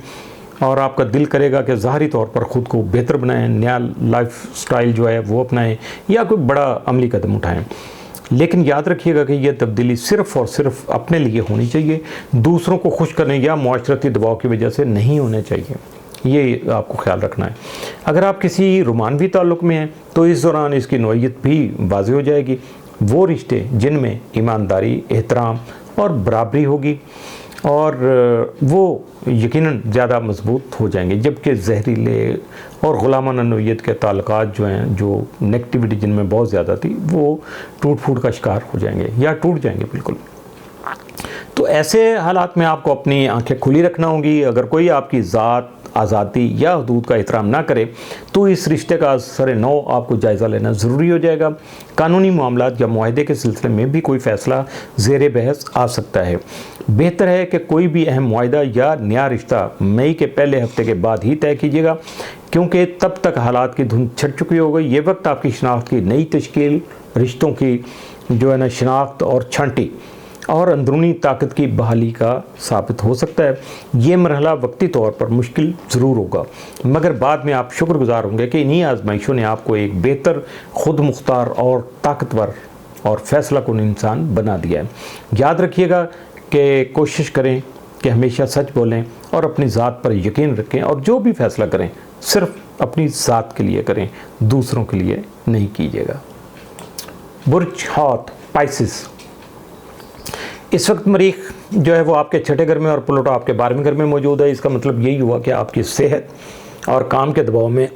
और आपका दिल करेगा कि ज़ाहरी तौर पर ख़ुद को बेहतर बनाएं, नया लाइफ स्टाइल जो है वो अपनाएं या कोई बड़ा अमली कदम उठाएं। लेकिन याद रखिएगा कि यह तब्दीली सिर्फ़ और सिर्फ अपने लिए होनी चाहिए, दूसरों को खुश करने या माशरती दबाव की वजह से नहीं होने चाहिए। ये आपको ख्याल रखना है। अगर आप किसी रोमानवी ताल्लुक़ में हैं तो इस दौरान इसकी नौइयत भी वाज़ेह हो जाएगी। वो रिश्ते जिनमें ईमानदारी, एहतराम और बराबरी होगी और वो यकीनन ज़्यादा मजबूत हो जाएंगे, जबकि जहरीले और ग़ुलामाना नौइयत के ताल्लुकात जो हैं, जो नेगेटिविटी जिनमें बहुत ज़्यादा थी, वो टूट फूट का शिकार हो जाएंगे या टूट जाएंगे बिल्कुल। तो ऐसे हालात में आपको अपनी आंखें खुली रखना होंगी। अगर कोई आपकी ज़ात, आज़ादी या हदूद का एहतराम ना करे तो इस रिश्ते का सरे नौ आपको जायज़ा लेना ज़रूरी हो जाएगा। कानूनी मामलात या मुआहदे के सिलसिले में भी कोई फ़ैसला ज़ेरे बहस आ सकता है। बेहतर है कि कोई भी अहम मुआहदा या नया रिश्ता मई के पहले हफ्ते के बाद ही तय कीजिएगा, क्योंकि तब तक हालात की धुंध छट चुकी होगी। ये वक्त आपकी शनाख्त की नई तश्कील, रिश्तों की जो है ना शनाख्त और छांटी और अंदरूनी ताकत की बहाली का साबित हो सकता है। ये मरहला वक्ती तौर पर मुश्किल ज़रूर होगा, मगर बाद में आप शुक्रगुजार होंगे कि इन्हीं आजमाइशों ने आपको एक बेहतर, खुद मुख्तार और ताकतवर और फैसला कुन इंसान बना दिया है। याद रखिएगा कि कोशिश करें कि हमेशा सच बोलें और अपनी ज़ात पर यकीन रखें, और जो भी फैसला करें सिर्फ अपनी ज़ात के लिए करें, दूसरों के लिए नहीं कीजिएगा। बुर्ज हौत पाइसिस, इस वक्त मरीख जो है वो आपके छठे घर में और प्लूटो आपके 12वें घर में मौजूद है। इसका मतलब यही हुआ कि आपकी सेहत और काम के दबाव में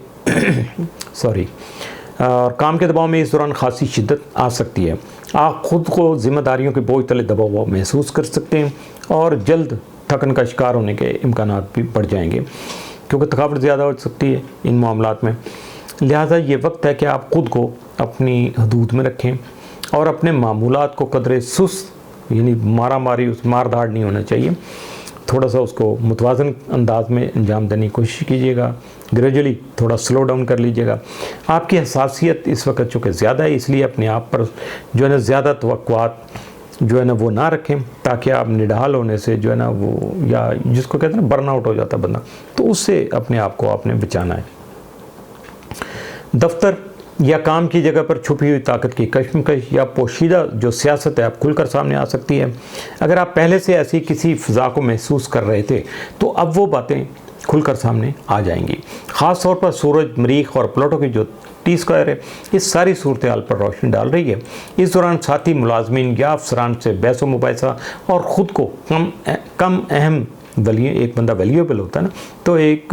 और काम के दबाव में इस दौरान खासी शिद्दत आ सकती है। आप खुद को जिम्मेदारियों के बोझ तले दबाव महसूस कर सकते हैं और जल्द थकन का शिकार होने के इम्कानात भी बढ़ जाएंगे, क्योंकि थकावट ज़्यादा हो सकती है इन मामलात में। लिहाजा ये वक्त है कि आप खुद को अपनी हदूद में रखें और अपने मामूलात को कदरे सुस्त, यानी मार धाड़ नहीं होना चाहिए, थोड़ा सा उसको मुतवाज़न अंदाज में अंजाम देने की कोशिश कीजिएगा। ग्रेजुअली थोड़ा स्लो डाउन कर लीजिएगा। आपकी हसासियत इस वक्त चूँकि ज़्यादा है, इसलिए अपने आप पर जो है ना ज़्यादा तवक्कुआत जो है ना वो ना रखें, ताकि आप निढाल होने से जो है ना वो, या जिसको कहते हैं ना बर्नआउट हो जाता है बंदा, तो उससे अपने आप को आपने बचाना है। दफ्तर या काम की जगह पर छुपी हुई ताकत की कशमकश या पोशीदा जो सियासत है आप खुलकर सामने आ सकती है। अगर आप पहले से ऐसी किसी फ़िज़ा को महसूस कर रहे थे तो अब वो बातें खुलकर सामने आ जाएंगी। ख़ास तौर पर सूरज, मरीख और प्लूटो की जो T² है इस सारी सूरत हाल पर रोशनी डाल रही है। इस दौरान साथी मुलाजमीन या अफसरान से बहस व मुबाहिसा और ख़ुद को कम अहम वैल्यू, एक बंदा वैल्यूएबल होता है ना, तो एक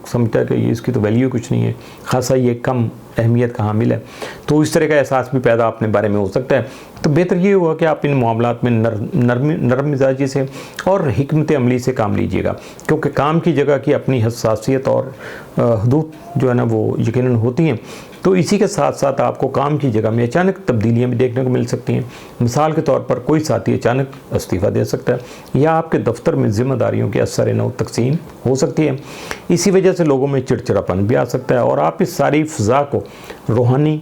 समझता है कि इसकी तो वैल्यू कुछ नहीं है, खासा ये कम अहमियत का हामिल है, तो इस तरह का एहसास भी पैदा अपने बारे में हो सकता है। तो बेहतर ये होगा कि आप इन मामलात में नरम मिजाजी से और हिकमत अमली से काम लीजिएगा, क्योंकि काम की जगह की अपनी हसासियत और हदूद जो है ना वो यकीनन होती हैं। तो इसी के साथ साथ आपको काम की जगह में अचानक तब्दीलियां भी देखने को मिल सकती हैं। मिसाल के तौर पर कोई साथी अचानक इस्तीफ़ा दे सकता है या आपके दफ्तर में जिम्मेदारियों की असर नौ तकसीम हो सकती है। इसी वजह से लोगों में चिड़चिड़ापन भी आ सकता है और आप इस सारी फ़िज़ा को रूहानी,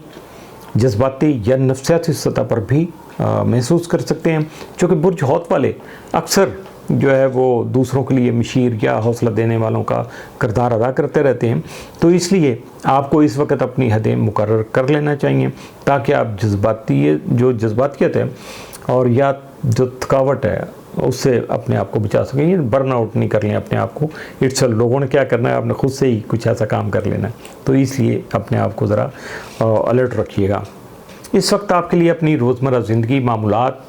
जज्बाती या नफ्सियाती सतह पर भी महसूस कर सकते हैं, क्योंकि बुर्ज हौत वाले अक्सर जो है वो दूसरों के लिए मशीर या हौसला देने वालों का किरदार अदा करते रहते हैं। तो इसलिए आपको इस वक्त अपनी हदें मुकर्रर कर लेना चाहिए, ताकि आप जज्बातियत है और या जो थकावट है उससे अपने आप को बचा सकें। ये बर्नआउट नहीं कर लें अपने आप को। इट्स लोगों ने क्या करना है, आपने खुद से ही कुछ ऐसा काम कर लेना है। तो इसलिए अपने आप को ज़रा अलर्ट रखिएगा। इस वक्त आपके लिए अपनी रोज़मर्रा ज़िंदगी, मामूलात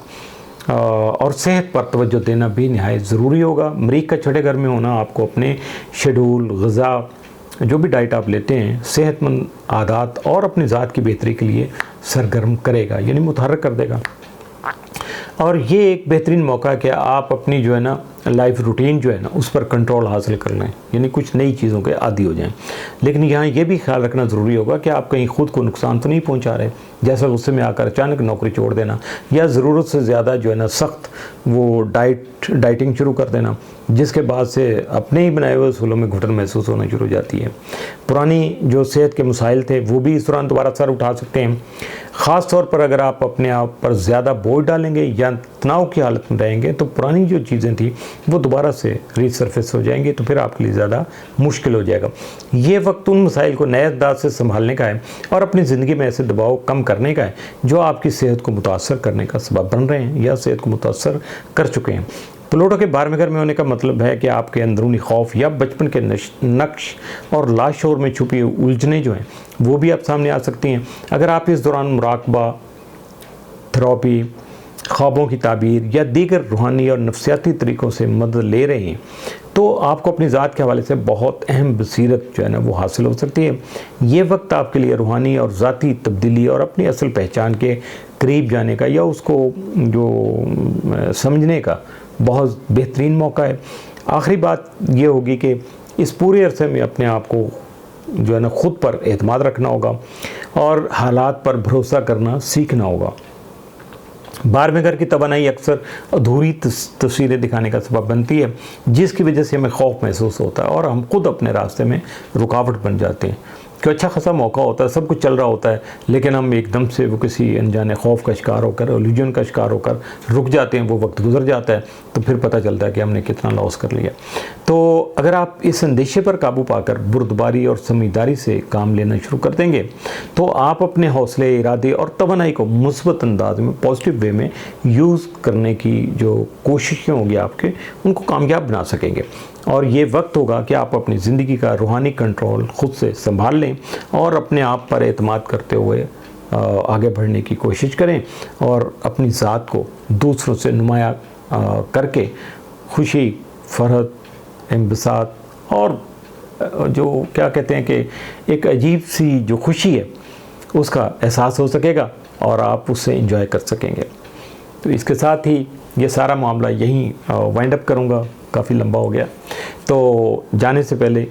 और सेहत पर तवज्जो देना भी निहायत ज़रूरी होगा। मरीख का छठे घर में होना आपको अपने शेड्यूल, ग़िज़ा, जो भी डाइट आप लेते हैं, सेहतमंद आदत और अपनी ज़ात की बेहतरी के लिए सरगर्म करेगा, यानी मुतहर्रिक कर देगा। और ये एक बेहतरीन मौका है कि आप अपनी जो है ना लाइफ रूटीन जो है ना उस पर कंट्रोल हासिल कर लें, यानी कुछ नई चीज़ों के आदी हो जाएं। लेकिन यहाँ ये भी ख्याल रखना ज़रूरी होगा कि आप कहीं खुद को नुकसान तो नहीं पहुँचा रहे, जैसा गुस्से में आकर अचानक नौकरी छोड़ देना या ज़रूरत से ज़्यादा जो है ना सख्त वो डाइटिंग शुरू कर देना, जिसके बाद से अपने ही बनाए हुए असूलों में घुटन महसूस होना शुरू हो जाती है। पुरानी जो सेहत के मसाइल थे वो भी इस दौरान दोबारा सर उठा सकते हैं। ख़ास तौर पर अगर आप अपने आप पर ज़्यादा बोझ डालेंगे या तनाव की हालत में रहेंगे तो पुरानी जो चीज़ें थी वो दोबारा से रीसरफेस हो जाएंगी, तो फिर आपके लिए ज़्यादा मुश्किल हो जाएगा। ये वक्त उन मसाइल को नए अंदाज से संभालने का है और अपनी ज़िंदगी में ऐसे दबाव कम करने का है जो आपकी सेहत को मुतासर करने का सबब बन रहे हैं या सेहत को मुतासर कर चुके हैं। प्लूटो के 12वें घर में होने का मतलब है कि आपके अंदरूनी खौफ या बचपन के नक्श और लाशोर में छुपी उलझनें जो हैं वो भी आप सामने आ सकती हैं। अगर आप इस दौरान मुराकबा, थेरेपी, ख्वाबों की ताबीर या दीगर रूहानी और नफ्सियाती तरीक़ों से मदद ले रहे हैं तो आपको अपनी ज़ात के हवाले से बहुत अहम बसीरत जो है ना वो हासिल हो सकती है। ये वक्त आपके लिए रूहानी और ज़ाती तब्दीली और अपनी असल पहचान के करीब जाने का या उसको जो समझने का बहुत बेहतरीन मौका है। आखिरी बात ये होगी कि इस पूरे अरसे में अपने आप को जो है ना ख़ुद पर एतमाद रखना होगा और हालात पर भरोसा करना सीखना होगा। 12वें घर की तवानाई अक्सर अधूरी तस्वीरें दिखाने का सबब बनती है, जिसकी वजह से हमें खौफ महसूस होता है और हम खुद अपने रास्ते में रुकावट बन जाते हैं। कि अच्छा खासा मौका होता है, सब कुछ चल रहा होता है, लेकिन हम एकदम से वो किसी अनजाने खौफ का शिकार होकर, इल्यूजन का शिकार होकर रुक जाते हैं, वो वक्त गुजर जाता है, तो फिर पता चलता है कि हमने कितना लॉस कर लिया। तो अगर आप इस अंदेशे पर काबू पाकर बुर्दबारी और समझदारी से काम लेना शुरू कर देंगे, तो आप अपने हौसले, इरादे और तवानाई को मुस्बत अंदाज में, पॉजिटिव वे में यूज़ करने की जो कोशिशें होंगी आपके, उनको कामयाब बना सकेंगे। और ये वक्त होगा कि आप अपनी ज़िंदगी का रूहानी कंट्रोल ख़ुद से संभाल लें और अपने आप पर एतमाद करते हुए आगे बढ़ने की कोशिश करें और अपनी ज़ात को दूसरों से नुमाया करके खुशी, फरहत, इंबसात और जो क्या कहते हैं कि एक अजीब सी जो खुशी है उसका एहसास हो सकेगा और आप उससे एंजॉय कर सकेंगे। तो इसके साथ ही ये सारा मामला यहीं वाइंड अप करूँगा, काफ़ी लंबा हो गया। तो जाने से पहले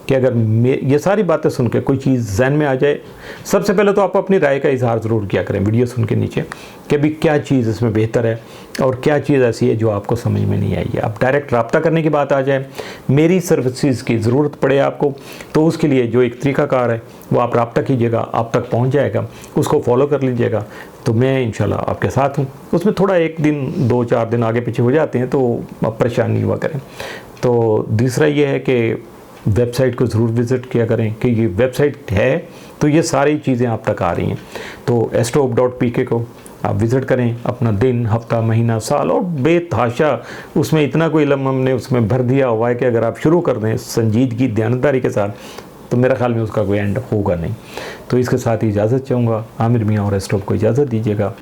कि अगर ये सारी बातें सुन के कोई चीज़ जहन में आ जाए, सबसे पहले तो आप अपनी राय का इजहार ज़रूर किया करें वीडियो सुन के नीचे कि अभी क्या चीज़ इसमें बेहतर है और क्या चीज़ ऐसी है जो आपको समझ में नहीं आई है। अब डायरेक्ट रब्ता करने की बात आ जाए, मेरी सर्विसेज की ज़रूरत पड़े आपको, तो उसके लिए जो एक तरीक़ाकार है वो आप रब्ता कीजिएगा, आप तक पहुंच जाएगा, उसको फॉलो कर लीजिएगा, तो मैं इंशाल्लाह आपके साथ हूँ। उसमें थोड़ा एक दिन 2-4 दिन आगे पीछे हो जाते हैं, तो आप परेशान नहीं हुआ करें। तो दूसरा ये है कि वेबसाइट को ज़रूर विज़िट किया करें कि ये वेबसाइट है तो ये सारी चीज़ें आप तक आ रही हैं। तो astro.pk को आप विज़िट करें, अपना दिन, हफ्ता, महीना, साल और बेतहाशा उसमें इतना कोई इल्म हमने उसमें भर दिया हुआ है कि अगर आप शुरू कर दें संजीदगी, दयानतदारी के साथ, तो मेरा ख्याल में उसका कोई एंड होगा नहीं। तो इसके साथ ही इजाज़त चाहूँगा। आमिर मियाँ और एस्ट्रो को इजाज़त दीजिएगा।